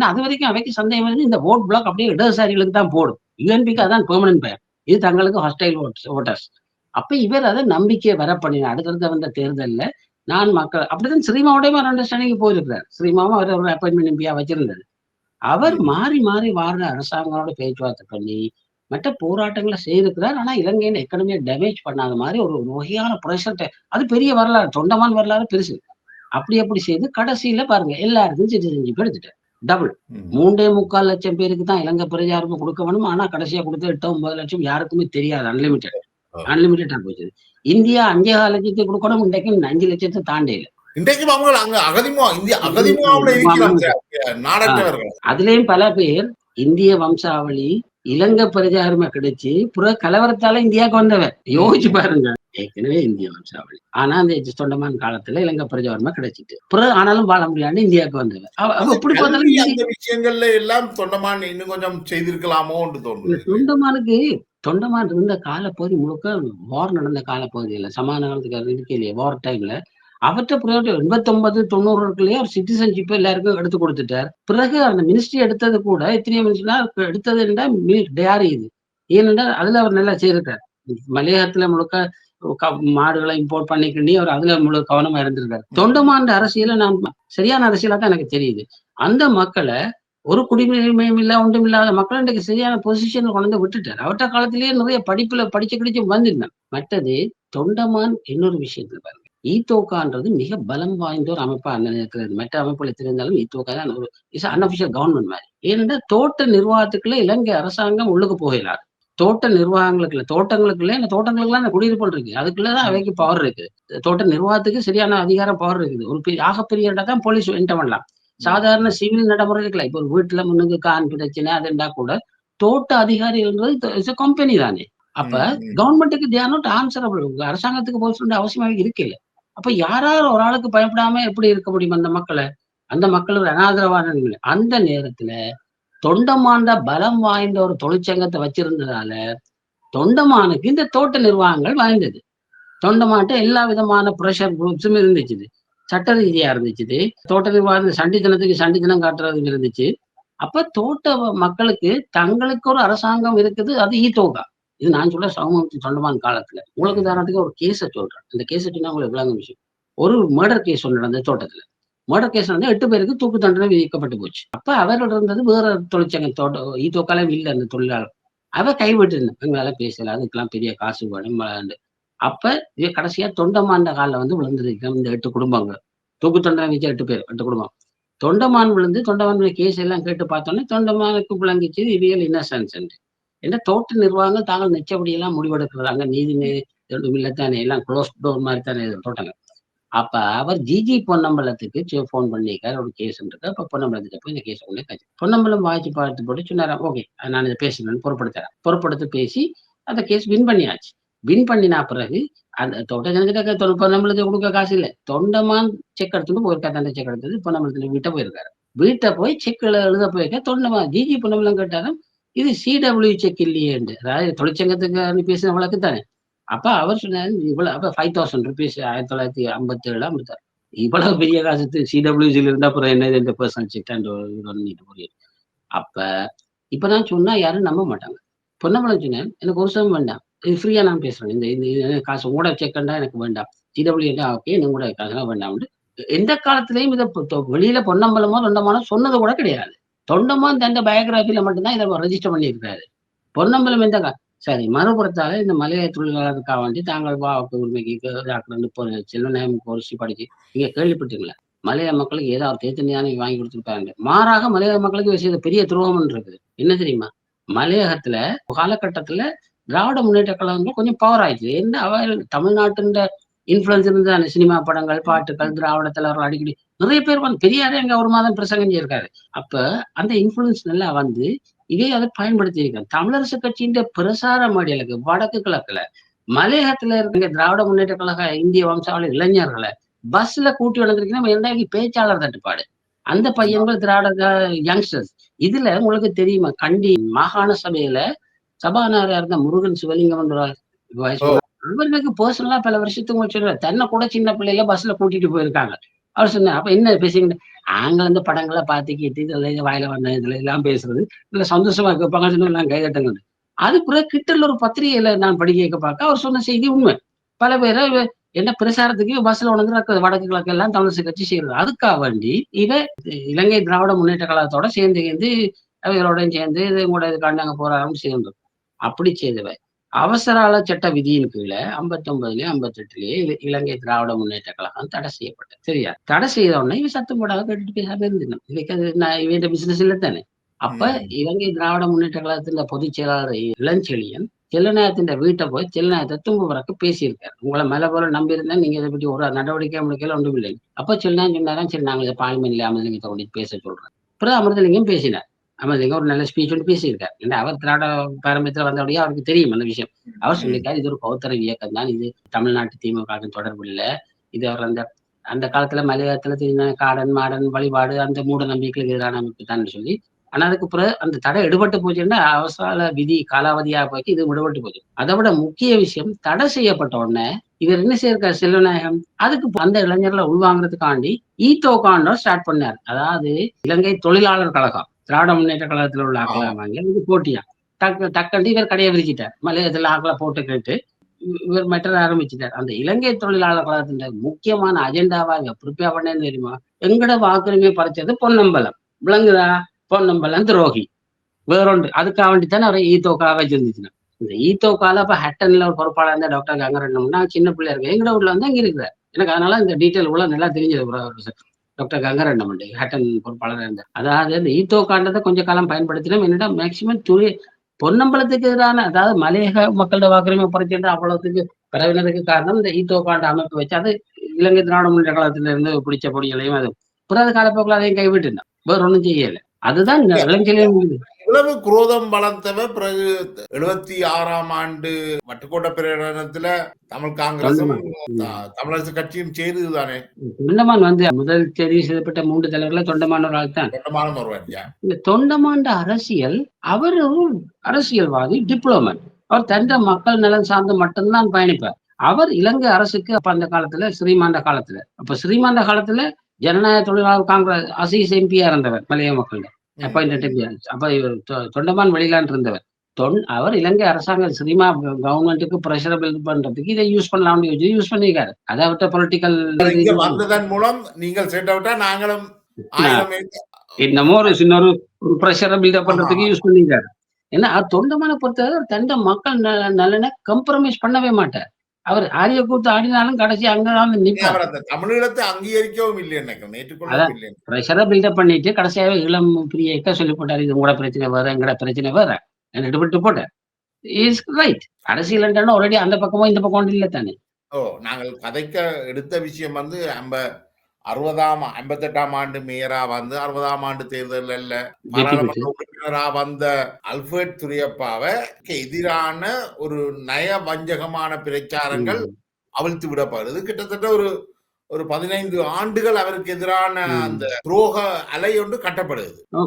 அது வரைக்கும் அவைக்கு சந்தேகம் வந்து இந்த ஓட் பிளாக் அப்படியே இடதுசாரிகளுக்கு தான் போடும். யூஎன்பிக்கு அதான் பெர்மனன்ட் பெயர், இது தங்களுக்கு ஹாஸ்டைல் ஓட்டர்ஸ். அப்ப இவர் அதை நம்பிக்கையை வர பண்ணினார். அடுத்தடுத்த வந்த தேர்தலில் நான் மக்கள் அப்படித்தான் ஸ்ரீமாவோடய ஒரு அண்டர்ஸ்டாண்டிங் போயிருக்கிறார். ஸ்ரீமாவும் அவர் ஒரு அப்பாயின்மெண்ட் எம்பியா வச்சிருந்தது. அவர் மாறி வார அரசாங்கங்களோட பேச்சுவார்த்தை பண்ணி மற்ற போராட்டங்களை செய்திருக்கிறார். ஆனா இலங்கையின் எக்கனமியை டேமேஜ் பண்ணாத மாதிரி ஒரு வகையான ப்ரெஷர். அது பெரிய வரலாறு, தொண்டமான் வரலாறு பெருசு. அப்படி செய்து கடைசியில பாருங்க எல்லாருக்கும் சிட்டிசன்ஷிப் எடுத்துட்டார். டபுள் 3.25 லட்சம் பேருக்கு தான் இலங்கை பிரஜாருக்கும் கொடுக்க வேணும். ஆனா கடைசியா கொடுத்து 8-9 லட்சம் யாருக்குமே தெரியாது. அன்லிமிட்டடா போச்சு. இந்தியா 5.25 லட்சத்தை கொடுக்கணும், இன்றைக்கு 5 லட்சத்தை தாண்டையில. அதுலயும் பல பேர் இந்திய வம்சாவளி இலங்கை பிரஜாருமை கிடைச்சு புற கலவரத்தால இந்தியாவுக்கு வந்தவர். யோசிச்சு பாருங்க, ஏற்கனவே இந்திய வம்சாவளி. ஆனா அந்த தொண்டமான் காலத்துல இலங்கை பிரஜாருமை கிடைச்சிட்டு ஆனாலும் வாழ முடியாது இந்தியாவுக்கு வந்தவர். அப்படி பார்த்தாலும் விஷயங்கள்ல எல்லாம் தொண்டமான் இன்னும் கொஞ்சம் செய்திருக்கலாமோ தொண்டமானுக்கு தொண்டமான் இருந்த காலப்பகுதி முழுக்க வார் நடந்த காலப்பகுதியில சமான காலத்துக்கு இருக்கே இல்லையா வார் டைம்ல அவற்றை 89-90 அவர் சிட்டிசன்ஷிப் எல்லாருக்கும் எடுத்து கொடுத்துட்டார். பிறகு அந்த மினிஸ்ட்ரி எடுத்தது கூட எத்தனையோ மினிஸ்ட்ரினா எடுத்தது டேரி இது. ஏனென்றால் அதுல அவர் நல்லா செய்திருக்கார். மலையகத்துல முழுக்க மாடுகளை இம்போர்ட் பண்ணிக்கிண்டி அவர் அதுல முழு கவனமா இருந்திருக்காரு. தொண்டமான் அரசியல நான் சரியான அரசியலா தான் எனக்கு தெரியுது. அந்த மக்களை ஒரு குடியுரிமையும் இல்ல ஒன்றும் இல்லாத மக்கள் இன்றைக்கு சரியான பொசிஷன்ல கொண்டு வந்து விட்டுட்டார். அவற்ற காலத்திலேயே நிறைய படிப்புல படிச்சு வந்திருந்தாங்க. மற்றது தொண்டமான் இன்னொரு விஷயத்துல பாருங்க, ஈத்தோகான்றது மிக பலம் வாய்ந்த ஒரு அமைப்பா அந்த நேரத்தில் மற்ற அமைப்புகளை தெரிந்தாலும் ஈத்தோகா தான் ஒரு அன்அபிஷியல் கவர்மெண்ட் மாதிரி. ஏனென்றால் தோட்ட நிர்வாகத்துக்குள்ள இலங்கை அரசாங்கம் உள்ளுக்கு போகலாது. தோட்ட நிர்வாகங்களுக்குள்ள தோட்டங்களுக்குள்ள இந்த தோட்டங்களுக்குலாம் அந்த குடியிருப்புகள் இருக்கு, அதுக்குள்ளதான் அவைக்கு பவர் இருக்கு. தோட்ட நிர்வாகத்துக்கு சரியான அதிகாரம் பவர் இருக்குது. ஒரு ஆகப்பெரிய இடம் தான் போலீஸ் என்டர் பண்ணலாம். சாதாரண சிவில் நடைமுறை இருக்குல்ல, இப்போ ஒரு வீட்டுல முன்னுக்கு கான் பிரச்சனை அதுண்டா கூட தோட்ட அதிகாரிகள்ன்றது கம்பெனி தானே. அப்ப கவர்மெண்ட்டுக்கு தே ஆர் நாட் ஆன்சரபிள். அரசாங்கத்துக்கு போக சொல்ல அவசியமாக இருக்கல. அப்ப யாராவது ஒரு ஆளுக்கு பயப்படாம எப்படி இருக்க முடியும் அந்த மக்களுக்கு அனாதரவான. அந்த நேரத்துல தொண்டமான்ட பலம் வாய்ந்த ஒரு தொழிற்சங்கத்தை வச்சிருந்ததால தொண்டமானுக்கு இந்த தோட்ட நிர்வாகங்கள் வாய்ந்தது. தொண்டமான்ட்ட எல்லா விதமான ப்ரெஷர் குரூப்ஸும் இருந்துச்சு, சட்ட ரீதியா இருந்துச்சு. தோட்ட நிர்வாகம் சண்டித்தனத்துக்கு சண்டித்தனம் காட்டுறதும் இருந்துச்சு. அப்ப தோட்ட மக்களுக்கு தங்களுக்கு ஒரு அரசாங்கம் இருக்குது. அது ஈத்தோகா. இது நான் சொல்ல சமூகத்தி தொண்டமான் காலத்துல. உங்களுக்கு ம். உதாரணத்துக்கு ஒரு கேஸ சொல்றேன். இந்த கேஸ சொன்னா உங்களுக்கு விளங்கும் விஷயம். ஒரு மர்டர் கேஸ் ஒண்ணு நடந்தது தோட்டத்துல. மர்டர் கேஸ் நடந்து 8 பேருக்கு தூக்கு தண்டனை விதிக்கப்பட்டு போச்சு. அப்ப அவர்கள் இருந்தது வேற தொழிற்சங்கம் ஈத்தோக்கால இல்ல அந்த தொழிலாளர். அவ கைவிட்டு இருந்தான். எங்களால பேசல. அதுக்கெல்லாம் பெரிய காசு வேணும். அப்ப இது கடைசியா தொண்டமான்ட கால்ல வந்து விழுந்திருக்கு இந்த 8 குடும்பங்கள். தூக்கு தண்டனை விதிச்ச 8 பேர், 8 குடும்பம். தொண்டமான் விழுந்து தொண்டமான் மேல கேஸ் எல்லாம் கேட்டு பார்த்தோன்னே, தொண்டமானுக்கு விளங்கிச்சு ரியல் இன்னசென்ஸ் என்று. என்ற தோட்ட நிர்வாகங்கள் தாங்கள் நிச்சயப்படியெல்லாம் முடிவெடுக்கிறாங்க. நீதி எதுவும் இல்லத்தானே எல்லாம் குளோஸ்ட் டோர் மாரி தானே தோட்டங்கள். அப்ப அவர் ஜிஜி பொன்னம்பலத்துக்கு ஃபோன் பண்ணியிருக்காரு. ஒரு கேஸ் இருக்கு. அப்ப பொன்னம்பலத்துட்ட போய் இந்த கேஸ கொண்டு காட்சி பொன்னம்பலம் வாய்ச்சு பார்த்து போட்டு சொன்னாராம், ஓகே. நான் இத பேசுறேன்னு பொறுப்படுத்துறேன். பொறுப்படுத்தி பேசி அந்த கேஸ் வின் பண்ணியாச்சு. வின் பண்ணினா பிறகு அந்த தோட்ட ஜனங்கிட்ட பொன்னம்பலத்துக்கு குடுக்க காசு இல்ல. தொண்டமான் செக் எடுத்துட்டு போயிருக்காரு. அந்த செக் எடுத்தது பொன்னம்பலத்துல வீட்ட போயிருக்காரு. வீட்ட போய் செக் எழுத போயிருக்க தொண்டமான் ஜிஜி பொன்னம்பலம் கேட்டாராம், இது சிடபிள்யூ செக் இல்லையேன்ட்டு. அதாவது தொழிற்சங்கத்துக்கு பேசின வழக்கு தானே. அப்ப அவர் சொன்னாரு, இவ்வளவு அப்ப ₹5000 1957 56. இவ்வளவு பெரிய காசு சிடபிள்யூசில இருந்தா அப்புறம் என்னது இந்த பெர்சனல் செக் புரியுது. அப்ப இப்ப நான் சொன்னா யாரும் நம்ப மாட்டாங்க. பொன்னம்பலம் சொன்னேன், எனக்கு ஒரு சமம் வேண்டாம். இது ஃப்ரீயா நான் பேசுறேன். இந்த இந்த காசு உங்களோட செக்கண்டா எனக்கு வேண்டாம். CW okay. உங்களோட காசுலாம் வேண்டாம்ன்ட்டு. எந்த காலத்திலயும் இத வெளியில பொன்னம்பலமோ, தொண்டமானோ சொன்னது கூட கிடையாது. தொண்டமான் தந்த பயோகிராபில மட்டும் தான் இத ரெஜிஸ்டர் பண்ணியிருக்காரு. பொன்னம்பலம் எந்த சரி மறுபுறத்தால இந்த மலைய தொழிலாளருக்காக வேண்டி தாங்கள் வாக்கு உரிமைக்கு செல்வநாயகம் கோரிச்சு படிச்சு நீங்க கேள்விப்பட்டீங்களா? மலைய மக்களுக்கு ஏதாவது தேத்தனியான வாங்கி கொடுத்துருப்பாங்க. மாறாக மலைய மக்களுக்கு செய்த பெரிய துரோகம் இருக்குது. என்ன தெரியுமா? மலையகத்துல காலகட்டத்துல திராவிட முன்னேற்ற கழகங்கள் கொஞ்சம் பவர் ஆயிடுச்சு. என்ன தமிழ்நாட்டின் இன்ஃபுளுன்ஸ் இருந்ததானே சினிமா படங்கள், பாட்டுகள், திராவிட தலைவர்கள் அடிக்கடி நிறைய பேர் வந்து பெரியாரே அங்க ஒரு மாதம் பிரசங்கம் செய்யிருக்காரு. அப்ப அந்த இன்ஃபுளுன்ஸ் நல்லா வந்து இதை அதை பயன்படுத்தியிருக்காங்க. தமிழரசு கட்சியின் பிரசார மேடைகளுக்கு வடக்கு கிழக்குல மலையகத்துல இருக்க திராவிட முன்னேற்ற கழக இந்திய வம்சாவளி இளைஞர்களை பஸ்ல கூட்டி வந்திருக்கீங்கன்னா இரண்டாயிரம் பேச்சாளர் தட்டுப்பாடு. அந்த பையன்கள் திராவிட யங்ஸ்டர்ஸ். இதுல உங்களுக்கு தெரியுமா? கண்டி மாகாண சபையில சபாநாயகரா இருந்த முருகன் சிவலிங்கம் வயசு ஓ! அவர் எனக்கு பர்சனலா பல வருஷத்துக்கு முன்னாடி சொல்றாரு. தன்னை கூட சின்ன பிள்ளையில பஸ்ல கூட்டிட்டு போயிருக்காங்க. அவர் சொன்னார், அப்ப என்ன பேசுறீங்க? நாங்க அந்த படங்கள பாத்துக்கிட்டு இதுல வாயில வந்த இதுல எல்லாம் பேசுறது. இல்ல சந்தோஷமா கேட்பாங்க சொன்னா கைதட்டுங்க. அது பிறகு கிட்டல ஒரு பத்திரிகையில நான் படிக்க பார்க்க அவர் சொன்ன செய்தி உண்மை. பல பேர என்ன பிரசாரத்துக்கு பஸ்ல உணர்ந்து வடக்கு கிழக்கு எல்லாம் தமிழிசை கட்சி செய்யறது. அதுக்காக வேண்டி இவ இலங்கை திராவிட முன்னேற்ற கழகத்தோட சேர்ந்து அவைகளோடையும் சேர்ந்து இது கூட இதுக்காண்டி நாங்க போராடும் சேர்ந்து அப்படி செய்தவ. அவசர சட்ட விதியின் கீழ 59லயும் 58லயே இலங்கை திராவிட முன்னேற்ற கழகம் தடை செய்யப்பட்டது. சரியா? தடை செய்த உடனே இவன் சத்தம் போடாத கேட்டுட்டு பேசாம இருந்திருந்தான். இவைக்கு அது இவன் பிசினஸ் இல்ல தானே. அப்ப ம். இலங்கை திராவிட முன்னேற்ற கழகத்தின் பொதுச் செயலாளர் இளஞ்செழியன் செல்லநாயகத்தின் வீட்டை போய் செல்லநாயகத்தை தும்புறக்கு பேசியிருக்காரு. உங்களை மேல போல நம்பி இருந்தேன். நீங்க இதை பற்றி ஒரு நடவடிக்கை முடிக்கல ஒன்றும் இல்லை. அப்ப செல்லநாயகன் சொன்னாராம், சரி நாங்க இதை பார்லிமெண்ட்ல அமிர்தலிங்கத்தை கொண்டு பேச சொல்றோம். அப்புறம் அமிர்தலிங்கம் பேசினார். அமிர்தலிங்கம் ஒரு நல்ல ஸ்பீச் ஒன்று பேசியிருக்காரு. ஏன்னா அவர் திராவிட பாரம்பரியத்துல வந்தபடியே அவருக்கு தெரியும் அந்த விஷயம். அவர் ம். சொல்லியிருக்காரு, இது ஒரு பௌத்தர இயக்கம் தான். இது தமிழ்நாட்டு திமுக தொடர்பு இல்ல. இது அவர் அந்த அந்த காலத்துல மலையாளத்துல தெரிஞ்ச காடன் மாடன் வழிபாடு அந்த மூட நம்பிக்கைகளுக்கு எதிரான அமைப்பு தான் சொல்லி. ஆனா அதுக்கு பிறகு அந்த தடை எடுபட்டு போச்சுன்னா அவசர விதி காலாவதியா போய் இது விடுபட்டு போச்சு. அதை விட முக்கிய விஷயம் தடை செய்யப்பட்ட உடனே இவர் என்ன செய்யிருக்காரு செல்வநாயகம் அதுக்கு அந்த இளைஞர்களை உள்வாங்கிறதுக்காண்டி ஈத்தோகாண்டோ ஸ்டார்ட் பண்ணார். அதாவது இலங்கை தொழிலாளர் கழகம் திராவிட முன்னேற்ற கழகத்துல உள்ள ஆக்களா ஆம். வாங்கி இது போட்டியா டக்குன்ட்டு இவர் கடையை விரிச்சிட்டார். மலையத்துல ஆக்களை போட்டு கேட்டு இவர் மெட்டர் ஆரம்பிச்சுட்டார். அந்த இலங்கை தொழிலாளர் கழகத்தின் முக்கியமான அஜெண்டாவா இங்க ப்ரிப்பேர் பண்ணேன்னு தெரியுமா? எங்கட வாக்குரிமை பறிச்சது பொன்னம்பலம். விளங்குதா? பொன்னம்பலம் துரோகி. வேறொன்று. அதுக்காக வேண்டித்தானே அவரை ஈத்தோக்காக வச்சிருந்துச்சுன்னா. இந்த ஈத்தோக்கால அப்ப ஹட்டன்ல ஒரு பொறுப்பாளர் இருந்தா டாக்டர் கங்கரட்னம்னா சின்ன பிள்ளையா இருக்கு. எங்கட ஊர்ல வந்து அங்க இருக்கிறார். எனக்கு அதனால இந்த டீட்டெயில் உள்ள நல்லா தெரிஞ்சது. டாக்டர் கங்கரட்னம் ஹட்டன் பொறுப்பாளர் இருந்தார். அதாவது இந்த ஈத்தோக்காண்டதை கொஞ்ச காலம் பயன்படுத்தினோம். என்னடா மேக்சிமம் பொன்னம்பலத்துக்கு எதிரான அதாவது மலையக மக்களோட வாக்குரிமை பறிச்சுட்டு அவ்வளவுக்கு பிறவினதுக்கு காரணம் இந்த ஈத்தோகாண்ட அமைப்பு வச்சு அது இலங்கை திராவிட முன்னேற்ற கழகத்தில இருந்து பிடிச்ச பொடிகளையும் அது பிறகு காலப்போக்கில் அதையும் கைவிட்டுனான். வேற ஒண்ணும் செய்யல. அதுதான் இல்ல. இளஞ்செழியன் இவ்வளவு குரோதம் வளர்த்தவ பிறகு 76ஆம் ஆண்டு வட்டுக்கோட்டை பிரகடனத்துல தமிழ் காங்கிரசும் தொண்டமான். ம். தமிழரசு கட்சியும் சேருதுதானே. தொண்டமான் வந்து முதல் தெரிவு செய்யப்பட்ட 3 தலைவர்கள தொண்டமான் ஒரு ஆள் தான். சொந்தமான ஒரு வார்த்தையா. இந்த தொண்டமாண்ட அரசியல் அவர் ஒரு அரசியல்வாதி, டிப்ளோமேட். அவர் தந்த மக்கள் நலன் சார்ந்து மட்டும்தான் பயணிப்பார். அவர் இலங்கை அரசுக்கு அப்ப அந்த காலத்துல ஸ்ரீமாண்ட காலத்துல அப்ப ஸ்ரீமாண்ட காலத்துல ஜனநாயக தொழிலாளர் காங்கிரஸ் அசீஸ் எம்பியா இருந்தவர் மலைய மக்கள். ம், அப்பாயிண்டட் ம். எம்பியா. அப்ப இவர் தொண்டமான் வெளியிலான்னு இருந்தவர். அவர் இலங்கை அரசாங்கம் சினிமா கவர்மெண்ட்டுக்கு பிரஷர பில்ட் பண்றதுக்கு இதை யூஸ் பண்ணலாம்னு யூஸ் பண்ணியிருக்காரு. அதை அவர்ட்ட பொலிட்டிக்கல் அது இங்க ரீசன் வந்ததன் மூலம் நீங்கள் செட் அவுட்டா நாங்களும் தான். ஆயுதம் ஏந்தி என்னமோ ஒரு சின்ன ஒரு பிரஷர பில்டப் ஆஹா. பண்றதுக்கு யூஸ் பண்ணியிருக்காரு. ஏன்னா தொண்டமான பொறுத்தவரை தண்ட மக்கள் நலனை கம்ப்ரமைஸ் பண்ணவே மாட்டார். அவர் ஆரிய கூத்து ஆடினாலும் கடைசி அங்கதான் நிப்பார். அவர் அந்த தமிழீழத்தை அங்கீகரிக்கவும் இல்லை எனக்கு ஏற்றுக்கொள்ளவும் அதான் இல்லை. பிரஷர பில்டப் பண்ணிட்டு கடைசியாவே இளம் பிரியா சொல்லி போட்டாரு. இது உங்களோட பிரச்சனை வேற, எங்கட பிரச்சனை வேற. விட்டு போட்டார். Is right. அரசியல் ஆல்ரெடி அந்த பக்கமோ இந்த பக்கம் இல்ல தானே. ஓ! நாங்கள் கதைக்க எடுத்த விஷயம் வந்து 58ஆம் ஆண்டு மேயரா வந்து 60ஆம் ஆண்டு தேர்தல்ல வெற்றி பெற்று பாராளுமன்ற உறுப்பினரா வந்த அல்ஃபிரட் துரியப்பாவை எதிரான ஒரு நயவஞ்சகமான பிரச்சாரங்கள் ம், அவிழ்த்து விடப்படுது. கிட்டத்தட்ட ஒரு ஒரு 15 ஆண்டுகள் அவருக்கு எதிரான அந்த ம். துரோக அலை ஒன்று கட்டப்படுது. ஓ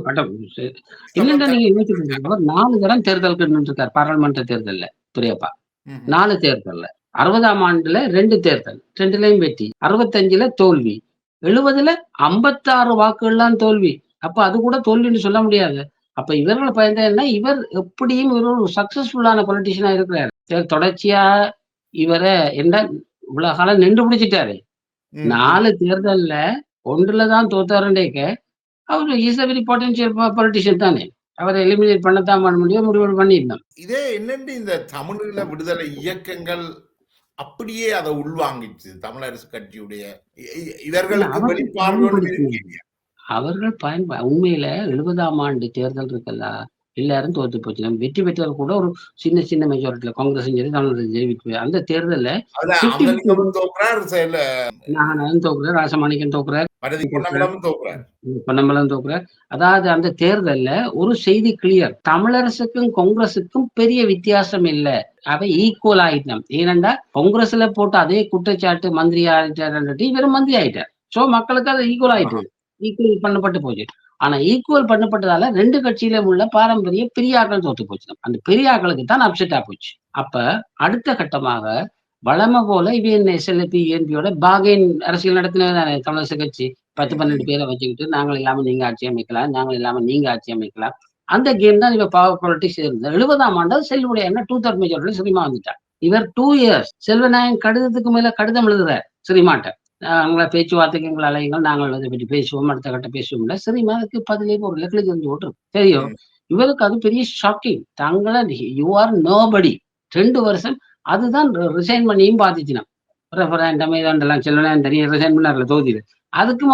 இன்னொன்று நீங்க யோசிச்சு பாருங்க. அவர் 4 தரம் தேர்தலுக்கு நின்றுருக்கார். பாராளுமன்ற தேர்தல்ல துரையப்பா. ம்ஹ்ம். 4 தேர்தல்ல. 60ஆம் ஆண்டுல 2 தேர்தல். 2லயும் வெற்றி. 65ல தோல்வி. 70ல 56 வாக்குகள்லாம் தோல்வி. அப்ப அது கூட தோல்வின்னு சொல்ல முடியாது. அப்ப இவர்கள் பயந்தா இவர் எப்படியும் இவர் ஒரு சக்சஸ்ஃபுல்லான பொலிட்டிஷியனா இருக்கிறாரு. தொடர்ச்சியா இவர என்ன இவ்வளவு காலம் நின்று பிடிச்சிட்டாரு. ம், ம். 4 தேர்தல்ல 1ல தான் தோத்தாருன்றேக்க, அவரு is a very potential politician தானே. அவர எலிமினேட் பண்ணத்தான் பண்ண முடியும். முடிவு பண்ணியிருந்தோம். இதே என்னண்டு இந்த தமிழீழ விடுதலை இயக்கங்கள் அப்படியே அத உள்வாங்கிச்சு. தமிழரசு கட்சியுடைய இல்ல இவர்களுக்கு அவர்கள் வெளிப்பார்வை ஒண்ணும் இருக்கு பயன்படுத்தினாங்க. இல்லையா? அவர்கள் உண்மையில 70ஆம் ஆண்டு தேர்தல் இருக்குல்ல, எல்லாரும் தோத்து போச்சு. நம்ம வெற்றி பெற்றவர் கூட ஒரு சின்ன சின்ன மெஜாரிட்டில காங்கிரஸும் சரி, தமிழரும் சரி வெற்றி அந்த தேர்தல்ல அதுல 50-50 அமலிங்கமும் தோக்குறார், நாகநாதன் தோக்குறார், ராசமாணிக்கம் தோக்குறார், மருதி தோக்குறார், பொன்னம்பலமும் தோக்குறார். பொன்னம்பலம் தோக்குறார். அதாவது அந்த தேர்தல்ல ஒரு செய்தி கிளியர். தமிழரசுக்கும் காங்கிரஸுக்கும் பெரிய வித்தியாசம் இல்ல. அவை ஈக்குவல் ஆயிட்டோம். ஏனென்றா காங்கிரஸ்ல போட்ட அதே குற்றச்சாட்டு மந்திரி ஆயிட்டாருன்னுட்டு இவரும் மந்திரி ஆயிட்டார். சோ மக்களுக்கு அது ஈக்குவல் ஆஹா. ஆயிட்டது. ஈக்குவல் பண்ணப்பட்டு போச்சு. ஆனா ஈக்குவல் பண்ணப்பட்டதால 2 கட்சியிலும் உள்ள பாரம்பரிய பெரியாக்கள் தோத்து போச்சு. அந்த பெரியாக்களுக்கு தான் அப்செட்டா போச்சு. அப்ப அடுத்த கட்டமாக வழமை போல இவன் எஸ்எல்பி, ENPயோட பார்கெயின் அரசியல் நடத்தினது தானே தமிழரசு கட்சி. 10, ம், 12 ம். பேரை வச்சுக்கிட்டு நாங்கள் இல்லாம நீங்க ஆட்சி அமைக்கலாம். நாங்கள் இல்லாம நீங்க ஆட்சி அமைக்கலாம். அந்த கேம் தான் இவ பவர் பாலிடிக்ஸ் இருந்தது. 70ஆம் ஆண்டு செல்லுடைய 2/3 மெஜாரிட்டில சினிமா வந்துட்டார். இவர் 2 இயர்ஸ் செல்வநாயகன் கடிதத்துக்கு மேல கடிதம் எழுதுறார் சினிமாட்ட. உங்கள பேச்சுவார்த்தைக்கு எங்களை அழையுங்கள். நாங்கள் அதை பற்றி பேசுவோம். அடுத்த கட்ட பேசுவோம்ல. சினிமாவுக்கு பதிலே ஒரு லெக்லேஜ் வந்து ஓட்டுரும். தெரியும். ம். இவருக்கு அது பெரிய ஷாக்கிங். தங்கள யூ ஆர் நோபடி. 2 வருஷம் அதுதான் ரிசைன் பண்ணியும் பாத்துச்சுனா. ரெஃபரண்டம் இதெல்லாம் செல்வநாயகன் தனியா ரிசைன் பண்ணார்ல தொகுதியில. அதுக்கு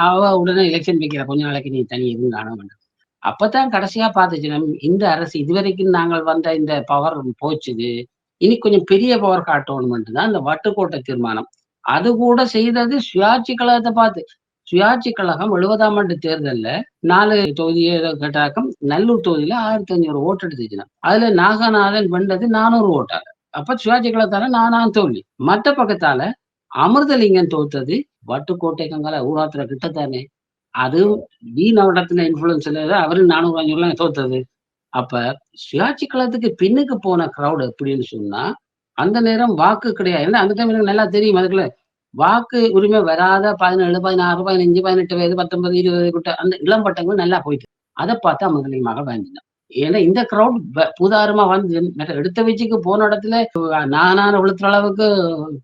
அவ உடனே எலெக்ஷன் வைக்கிற கொஞ்ச நாளைக்கு நீ தனி எதுவும் காண வேண்டாம். அப்பதான் கடைசியா பாத்துச்சு இந்த அரசு இதுவரைக்கும் நாங்கள் வந்த இந்த பவர் போச்சுது. இனி கொஞ்சம் பெரிய பவர் காட்டணும்ன்ட்டு தான் இந்த வட்டுக்கோட்டை தீர்மானம். அது கூட செய்தது சுயாட்சி கழகத்தை பார்த்து. சுயாட்சி கழகம் 70ஆம் ஆண்டு தேர்தல்ல 4 தொகுதியை ஏதோ கேட்டாக்கம் நல்லூர் தொகுதியில 1500 ஓட்டு எடுத்துச்சுனா. அதுல நாகநாதன் வென்றது 400 ஓட்டால. அப்ப சுயாட்சி கழகத்தால 4ஆம் தோல்வி. மத்த பக்கத்தால அமிர்தலிங்கம் தோத்தது வட்டுக்கோட்டை கங்கால ஊராத்துல கிட்டத்தானே. ஓ! அதுவும் நவரத்ன இன்ஃப்ளூயன்ஸ்ல அவரு 400, 500 தோத்தது. அப்ப சுயாட்சி களத்துக்கு பின்னுக்கு போன கிரவுட் எப்படின்னு சொன்னா, அந்த நேரம் வாக்கு கிடையாது. ஏன்னா அந்த டைம் எனக்கு நல்லா தெரியும் அதுக்குள்ள. வாக்கு உரிமை வராத 17, 16, 15, 18 வயது, 19, 20 கிட்ட அந்த இளம் பட்டங்கள் நல்லா போயிட்டு. அத பார்த்து அமிர்தலிங்கமாக வேண்டினான். ஏன்னா இந்த கிரவுட் பூதாரமா வந்து எடுத்த வச்சுக்கு போன இடத்துல நானான விழுத்துற அளவுக்கு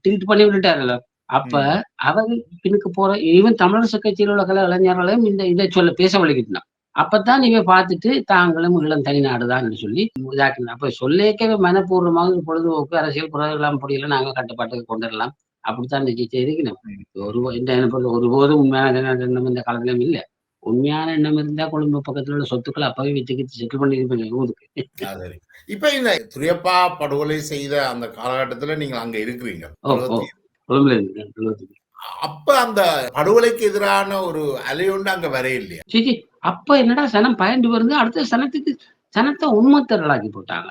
ட்ரீட் பண்ணி விட்டுட்டாருல்ல. அப்ப ம். அவரு பின்னுக்கு போற ஈவன் தமிழரசு கட்சியில உள்ள இளைஞர்களையும் இத சொல்ல பேச வலிக்கிட்டான். அப்பத்தான் நீங்க பார்த்துட்டு தாங்களும் இளம் தனிநாடுதான்னு சொல்லி இதாக்கினான். அப்ப சொல்லேக்கவே மனப்பூர்வமாக பொழுதுபோக்கு அரசியல் புறலாம் முடியல நாங்க கட்டுப்பாட்டுக்கு கொண்டுரலாம். அப்படித்தான் இருக்கணும். ம். ஒரு ம். என்ன என்ன பொறுத்த ஒருபோதும் உண்மையான எண்ணம் இந்த காலத்திலும் இல்ல. உண்மையான எண்ணம் இருந்தா கொழும்பு பக்கத்துல உள்ள சொத்துக்கள அப்பவே வித்துக்கிட்டு செட்டில் பண்ணிருப்பீங்க ஊருக்கு. சரி. இப்ப இந்த துரியப்பா படுகொலை செய்த அந்த காலகட்டத்துல நீங்க அங்க இருக்கிறீங்க. ஓ! ஓ! 70 கொழும்புல இருக்கேன். அப்ப அந்த படுகொலைக்கு எதிரான ஒரு அலையுண்டு அங்க வரையில்லையா? சீச்சீ! அப்ப என்னடா சனம் பயந்து வருது. அடுத்த சனத்துக்கு சனத்த உன்மத்தர்களாக்கி போட்டாங்க.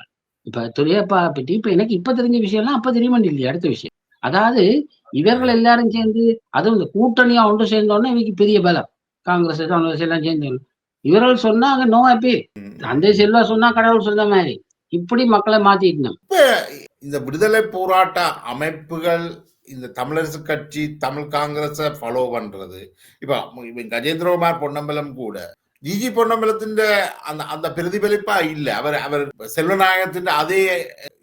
இப்ப துரியப்பா பத்தி இப்ப எனக்கு இப்ப தெரிஞ்ச விஷயம்லாம் அப்ப தெரிய மாட்டேங்குது அடுத்த விஷயம். அதாவது இவர்கள் சரி. எல்லாரும் சேர்ந்து அதுவும் இந்த கூட்டணியா ஒன்று சேர்ந்தோனே இவருக்கு பெரிய பலம். காங்கிரஸ், காங்கிரஸ் எல்லாம் சேர்ந்து. இவர்கள் சொன்னா அங்க நோ அப்பீல். ம், ம், தந்தை ம். செல்வா சொன்னா கடவுள் சொன்ன மாரி. இப்படி மக்கள மாத்திட்டோம். இப்ப இந்த விடுதலை போராட்ட அமைப்புகள் இந்த தமிழரசு கட்சி, தமிழ் காங்கிரஸ ஃபாலோ பண்றது. இப்ப இப்ப கஜேந்திரகுமார் பொன்னம்பலம் கூட ஜிஜி பொன்னம்பலத்தின் அந்த அந்த பிரதிபலிப்பா இல்ல. அவர் அவர் செல்வநாயகத்தின் அதே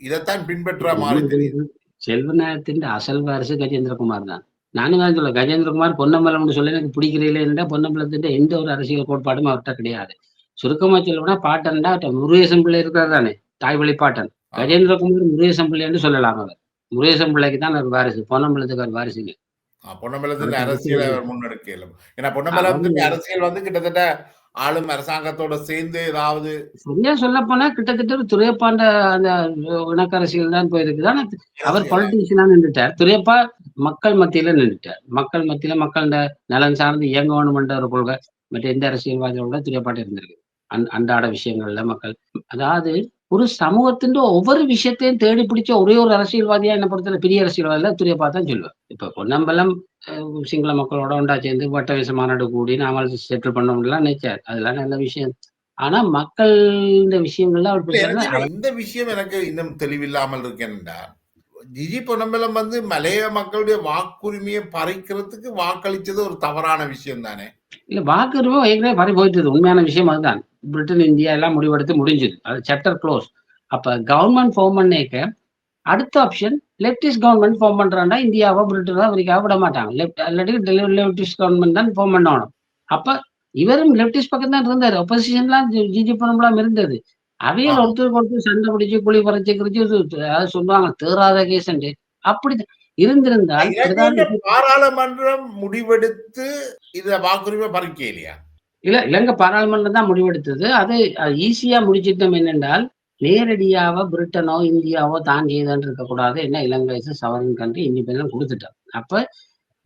இதைத்தான் பின்பற்ற மாதிரி தெரியுது. செல்வநாயகத்தின் அசல் வாரிசு கஜேந்திரகுமார் தான். நானும் தான் சொல்ல கஜேந்திரகுமார் பொன்னம்பலம்னு சொல்லி எனக்கு பிடிக்கிறீங்களே இருந்தா பொன்னம்பலத்தின் எந்த ஒரு அரசியல் கோட்பாடும் அவர்கிட்ட கிடையாது. சுருக்கமா சொல்லணும்னா பாட்டன்டா முருகேசன் பிள்ளை இருக்கிறார் தானே, தாய் வழி பாட்டன். கஜேந்திரகுமார் முருகேசன் பிள்ளைன்னு சொல்லலாம் அவர். முருகேசன் பிள்ளைக்கு தான் அவர் வாரிசு, பொன்னம்பலத்துக்கு அவர் வாரிசு இல்லை. பொன்னம்பலத்தின் அரசியலை அவர் முன்னெடுக்கல. ஏன்னா பொன்னம்பலத்தின் அரசியல் வந்து கிட்டத்தட்ட ஆளும் அரசாங்கத்தோட சேர்ந்து ஏதாவது சரியா சொல்ல போனா கிட்டத்தட்ட ஒரு துரையப்பாண்ட அந்த இணக்க அரசியல் தான் போயிருக்கு. ஆனா அவர் பொலிட்டீஷியனா நின்றுட்டார். துரையப்பா மக்கள் மத்தியில நின்றுட்டார். மக்கள் மத்தியில மக்கள் நலன் சார்ந்து இயங்க வேணும்ன்ற ஒரு கொள்கை மற்ற எந்த அரசியல்வாதியோட துரையப்பாட்டு இருந்திருக்கு. அன்றாட விஷயங்கள்ல மக்கள் அதாவது ஒரு சமூகத்தின் ஒவ்வொரு விஷயத்தையும் தேடி பிடிச்ச ஒரே ஒரு அரசியல்வாதியா என்ன பொறுத்தவரை பெரிய அரசியல்வாதியில துரையப்பா தான் சொல்லுவேன். இப்ப பொன்னம்பலம் சிங்கள மக்களோட ஒன்றா சேர்ந்து வட்டவீச மாநாடு கூடி நாமல் செட்டில் பண்ண முடியலாம் நினைச்சார். அதெல்லாம் நல்ல விஷயம். ஆனா மக்கள் இந்த விஷயங்கள்ல அவர் இந்த விஷயம் எனக்கு இன்னும் தெளிவில்லாமல் இருக்கேன்டா. ஜிஜி பொன்னம்பலம் வந்து மலைய மக்களுடைய வாக்குரிமையை பறிக்கிறதுக்கு வாக்களிச்சது ஒரு தவறான விஷயம் தானே. இல்ல வாக்குரிமை ஏற்கனவே பறி போயிட்டது. உண்மையான விஷயம் அதுதான். பிரிட்டன் இந்தியா எல்லாம் முடிவெடுத்து முடிஞ்சது. அது சாப்டர் க்ளோஸ். அப்ப கவர்மெண்ட் ஃபார்ம் பண்ணேக்க அடுத்த ஆப்ஷன் லெப்டிஸ்ட் கவர்மெண்ட் ஃபார்ம் பண்றாண்டா இந்தியாவோ பிரிட்டனோ அமெரிக்காவோ விட மாட்டாங்க. லெப்டிஸ்ட் கவர்மெண்ட் தான் ஃபார்ம் பண்ணணும். அப்ப இவரும் லெப்டிஸ்ட் பக்கம் தான் இருந்தாரு. ஒப்போசிஷன்லாம் ஜிஜி பொன்னம்பலம் இருந்தது. அவையில் ஒருத்தருக்கு ஒருத்தர் சண்டை பிடிச்சு குழி பறிச்சு கிழிச்சு அதாவது சொல்லுவாங்க தேறாத கேஸ் அப்படிதான் இருந்திருந்தால் பாராளுமன்றம் முடிவெடுத்து இத வாக்குரிமை பறிக்க இல்லையா? இல்ல இலங்கை பாராளுமன்றம் தான் முடிவெடுத்தது. அது ஈஸியா முடிச்சிட்டோம் என்னென்றால் நேரடியாக பிரிட்டனோ இந்தியாவோ தாண்டி ஏதான் இருக்கக்கூடாது. என்ன இலங்கை சவரன் கண்ட்ரி இண்டிபெண்டன்ட் கொடுத்துட்டோம். அப்ப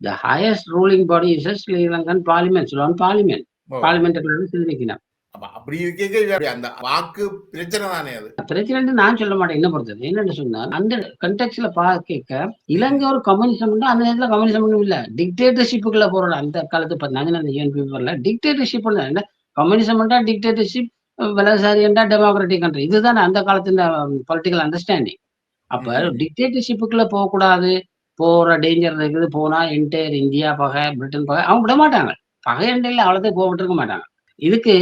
the highest ruling body is Sri Lankan parliament சொல்லுவாங்க. பார்லிமெண்ட் சிந்திக்கணும். அப்படி இருக்க அந்த வாக்கு பிரச்சனை தானே அது. பிரச்சனை நான் சொல்ல மாட்டேன். என்ன பொறுத்தது என்னன்னு சொன்னால் அந்த கண்டெக்ஸ்ல பார்க்க இலங்கை ஒரு கம்யூனிசம் அந்த நேரத்துல கம்யூனிசம் இல்ல டிக்டேட்டர்ஷிப்புக்குள்ள போறோம். அந்த காலத்து பார்த்தாங்க டிக்டேட்டர்ஷிப் என்ன கம்யூனிசம் டிக்டேட்டர்ஷிப் வலதுசாரி என்றா டெமோக்ராட்டிக் கண்ட்ரி இதுதான் அந்த காலத்துல பொலிட்டிக்கல் அண்டர்ஸ்டாண்டிங். அப்ப டிக்டேட்டர்ஷிப்புக்குள்ள போகக்கூடாது போற டேஞ்சர் இருக்குது. போனா என்டையர் இந்தியா பகை பிரிட்டன் பகை அவங்க விட மாட்டாங்க. பகை எண்டையில அவ்வளவு போகவிட்டு இருக்க மாட்டாங்க. இதுக்கு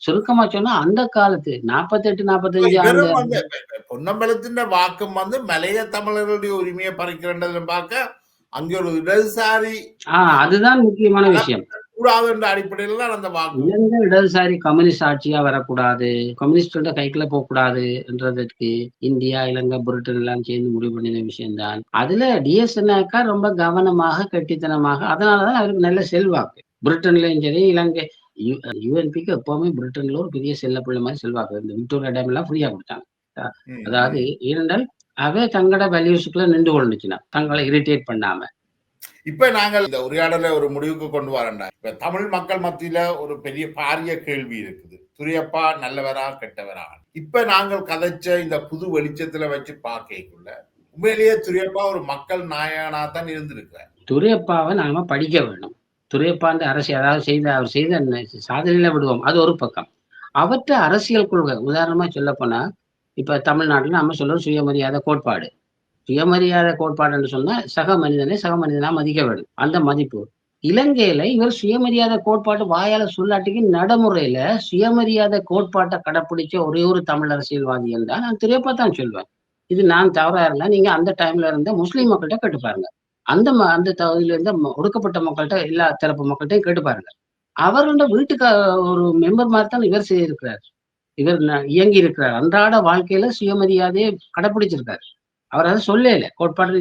சுருக்கமா சொன்னா அந்த காலத்து 48 45 பொன்னம்பலத்தின் வாக்கம் வந்து மலைய தமிழர்களுடைய உரிமையை பறிக்கிறன்றதை பார்க்க அங்கே ஒரு இடதுசாரி அதுதான் முக்கியமான விஷயம். கூடாது என்ற அடிப்படையில் தான் அந்த வாக்கு இலங்கை இடதுசாரி கம்யூனிஸ்ட் ஆட்சியா வரக்கூடாது, கம்யூனிஸ்டோட கைக்குள்ள போகக்கூடாது என்றதற்கு இந்தியா இலங்கை பிரிட்டன் எல்லாம் சேர்ந்து முடிவு பண்ணின விஷயம்தான். அதுல டிஎஸ்என்ஏக்கா ரொம்ப கவனமாக கட்டித்தனமாக அதனாலதான் அவருக்கு நல்ல செல்வாக்கு. பிரிட்டன்லயும் சரி இலங்கை யூஎன்பிக்கு எப்பவுமே பிரிட்டன்ல ஒரு பெரிய செல்ல பிள்ளை மாதிரி செல்வாக்கு. இந்த விக்டோரியா டேம் எல்லாம் ஃப்ரீயா கொடுத்தாங்க. அதாவது ஏனென்றால் அவை தங்களோட வேல்யூஸுக்குள்ள நின்று கொண்டுச்சுன்னா தங்களை இரிட்டேட் பண்ணாம. இப்ப நாங்கள் இந்த உரையாடலை ஒரு முடிவுக்கு கொண்டு வரண்டா. இப்ப தமிழ் மக்கள் மத்தியில ஒரு பெரிய பாரிய கேள்வி இருக்குது. துரையப்பா நல்லவரா கெட்டவரா? இப்ப நாங்கள் கதைச்ச இந்த புது வெளிச்சத்துல வச்சு பார்க்கக்குள்ள உண்மையிலேயே துரையப்பா ஒரு மக்கள் நாயகனா தான் இருந்திருக்கிறார். துரையப்பாவை நாம படிக்க வேணும். துரையப்பாண்ட அரசியல் அதாவது அவர் செய்த சாதனையில விடுவோம். அது ஒரு பக்கம். அவற்ற அரசியல் கொள்கை உதாரணமா சொல்ல போனா இப்ப தமிழ்நாட்டுல நம்ம சொல்றோம் சுயமரியாதை கோட்பாடு. சுயமரியாதை கோட்பாடு என்று சொன்னா சக மனிதனா மதிக்க வேண்டும். அந்த மதிப்பு இலங்கையில இவர் சுயமரியாதை கோட்பாடு வாயால சொல்லாட்டிக்கு நடைமுறையில சுயமரியாதை கோட்பாட்டை கடைப்பிடிச்ச ஒரே ஒரு தமிழ் அரசியல்வாதி என்றால் நான் துரையப்பா தான் சொல்வேன். இது நான் தவறா இருந்தா நீங்க அந்த டைம்ல இருந்த முஸ்லீம் மக்கள்கிட்ட கேட்டு பாருங்க. அந்த தகுதியில இருந்த ஒடுக்கப்பட்ட மக்கள்கிட்ட எல்லா தரப்பு மக்கள்கிட்டையும் கேட்டு பாருங்க. அவர்களோட வீட்டுக்கு ஒரு மெம்பர் மாதிரி தான் இவர் செய்திருக்கிறார். இவர் இயங்கி இருக்கிறார். அன்றாட வாழ்க்கையில சுயமரியாதையை கடைப்பிடிச்சிருக்காரு. அவர் அதை சொல்லல கோட்பாடு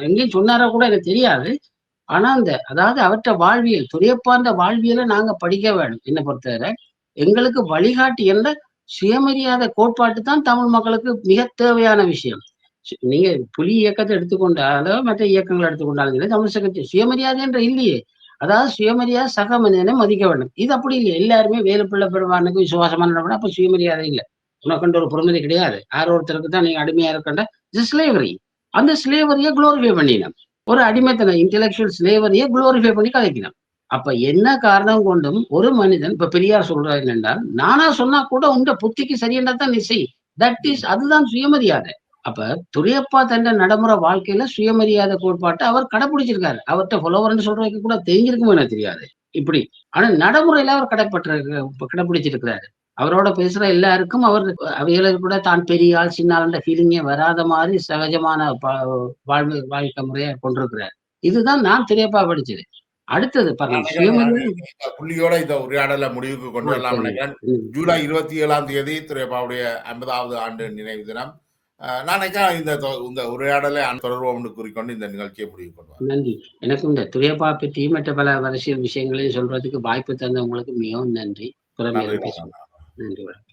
எங்கேயும் சொன்னாரா கூட எனக்கு தெரியாது. ஆனா அதாவது அவற்ற வாழ்வியல் துரையப்பாண்ட வாழ்வியலை நாங்க படிக்க வேண்டும். என்ன பொறுத்தவரை எங்களுக்கு வழிகாட்டி என்ற சுயமரியாதை கோட்பாட்டு தான் தமிழ் மக்களுக்கு மிக தேவையான விஷயம். நீங்க புலி இயக்கத்தை எடுத்துக்கொண்டாலோ மற்ற இயக்கங்களை எடுத்துக்கொண்டாலும் தமிழ் கட்சி சுயமரியாதை என்ற இல்லையே. அதாவது சுயமரியாதை சக மனிதனை மதிக்க வேண்டும். இது அப்படி இல்லை. எல்லாருமே வேலுப்பிள்ளை பெருமானுக்கு விசுவாசமா நடப்படும். அப்ப சுயமரியாதை இல்லை. உனக்குன்ற ஒரு பொறுமதி கிடையாது. யார் ஒருத்தருக்கு தான் நீங்க அடிமையா இருக்கின்ற ஸ்லேவரி. அந்த ஸ்லேவரியை குளோரிஃபை பண்ணினோம். ஒரு அடிமைத்தனம் இன்டெலக்சுவல் ஸ்லேவரியை குளோரிஃபை பண்ணி கலைக்கணும். அப்ப என்ன காரணம் கொண்டும் ஒரு மனிதன் இப்ப பெரியார் சொல்றாரு என்றால் நானா சொன்னா கூட உங்க புத்திக்கு சரியென்றா தான் நீ செய். தட் இஸ் அதுதான் சுயமரியாதை. அப்ப துரையப்பா தண்ட நடைமுறை வாழ்க்கையில சுயமரியாதை கோட்பாட்டை அவர் கடைபிடிச்சிருக்காரு. அவர்கிட்ட ஃபாலோவர்ன்னு சொல்றதுக்கு கூட தெரிஞ்சிருக்குமோ எனக்கு தெரியாது. இப்படி. ஆனா நடைமுறையில அவர் கடைப்பிடிச்சிருக்கிறாரு. அவரோட பேசுற எல்லாருக்கும் அவர் அவைகளுக்கு கூட தான் பெரிய ஆள், சின்ன ஆளுன்ற ஃபீலிங்கே வராத மாரி சகஜமான வாழ்க்கை முறைய கொண்டிருக்கிறார். இதுதான் நான் பெரியப்பா படிச்சது. அடுத்தது நான் பாருங்க நினைக்கிறேன் சுயமரியாதை. இந்த புள்ளியோட இந்த உரையாடலை முடிவுக்கு கொண்டு வரலாம் சரி. நினைக்கிறேன். ம். ஜூலை 27ஆம் தேதி துரைப்பாவுடைய 50வது ஆண்டு நினைவு தினம். நான் நினைக்கிறேன் இந்த உரையாடலை தொடர்வோம்னு கூறிக்கொண்டு இந்த நிகழ்ச்சியை முடிவுக்கு கொண்டு வரலாம். நன்றி. எனக்கும் இந்த துரியப்பா பற்றி மற்ற பல அரசியல் விஷயங்களையும் சொல்றதுக்கு வாய்ப்பு தந்த உங்களுக்கு மிகவும் நன்றி. நன்றி. பிறகு பேசுவோம். நன்றி. வணக்கம்.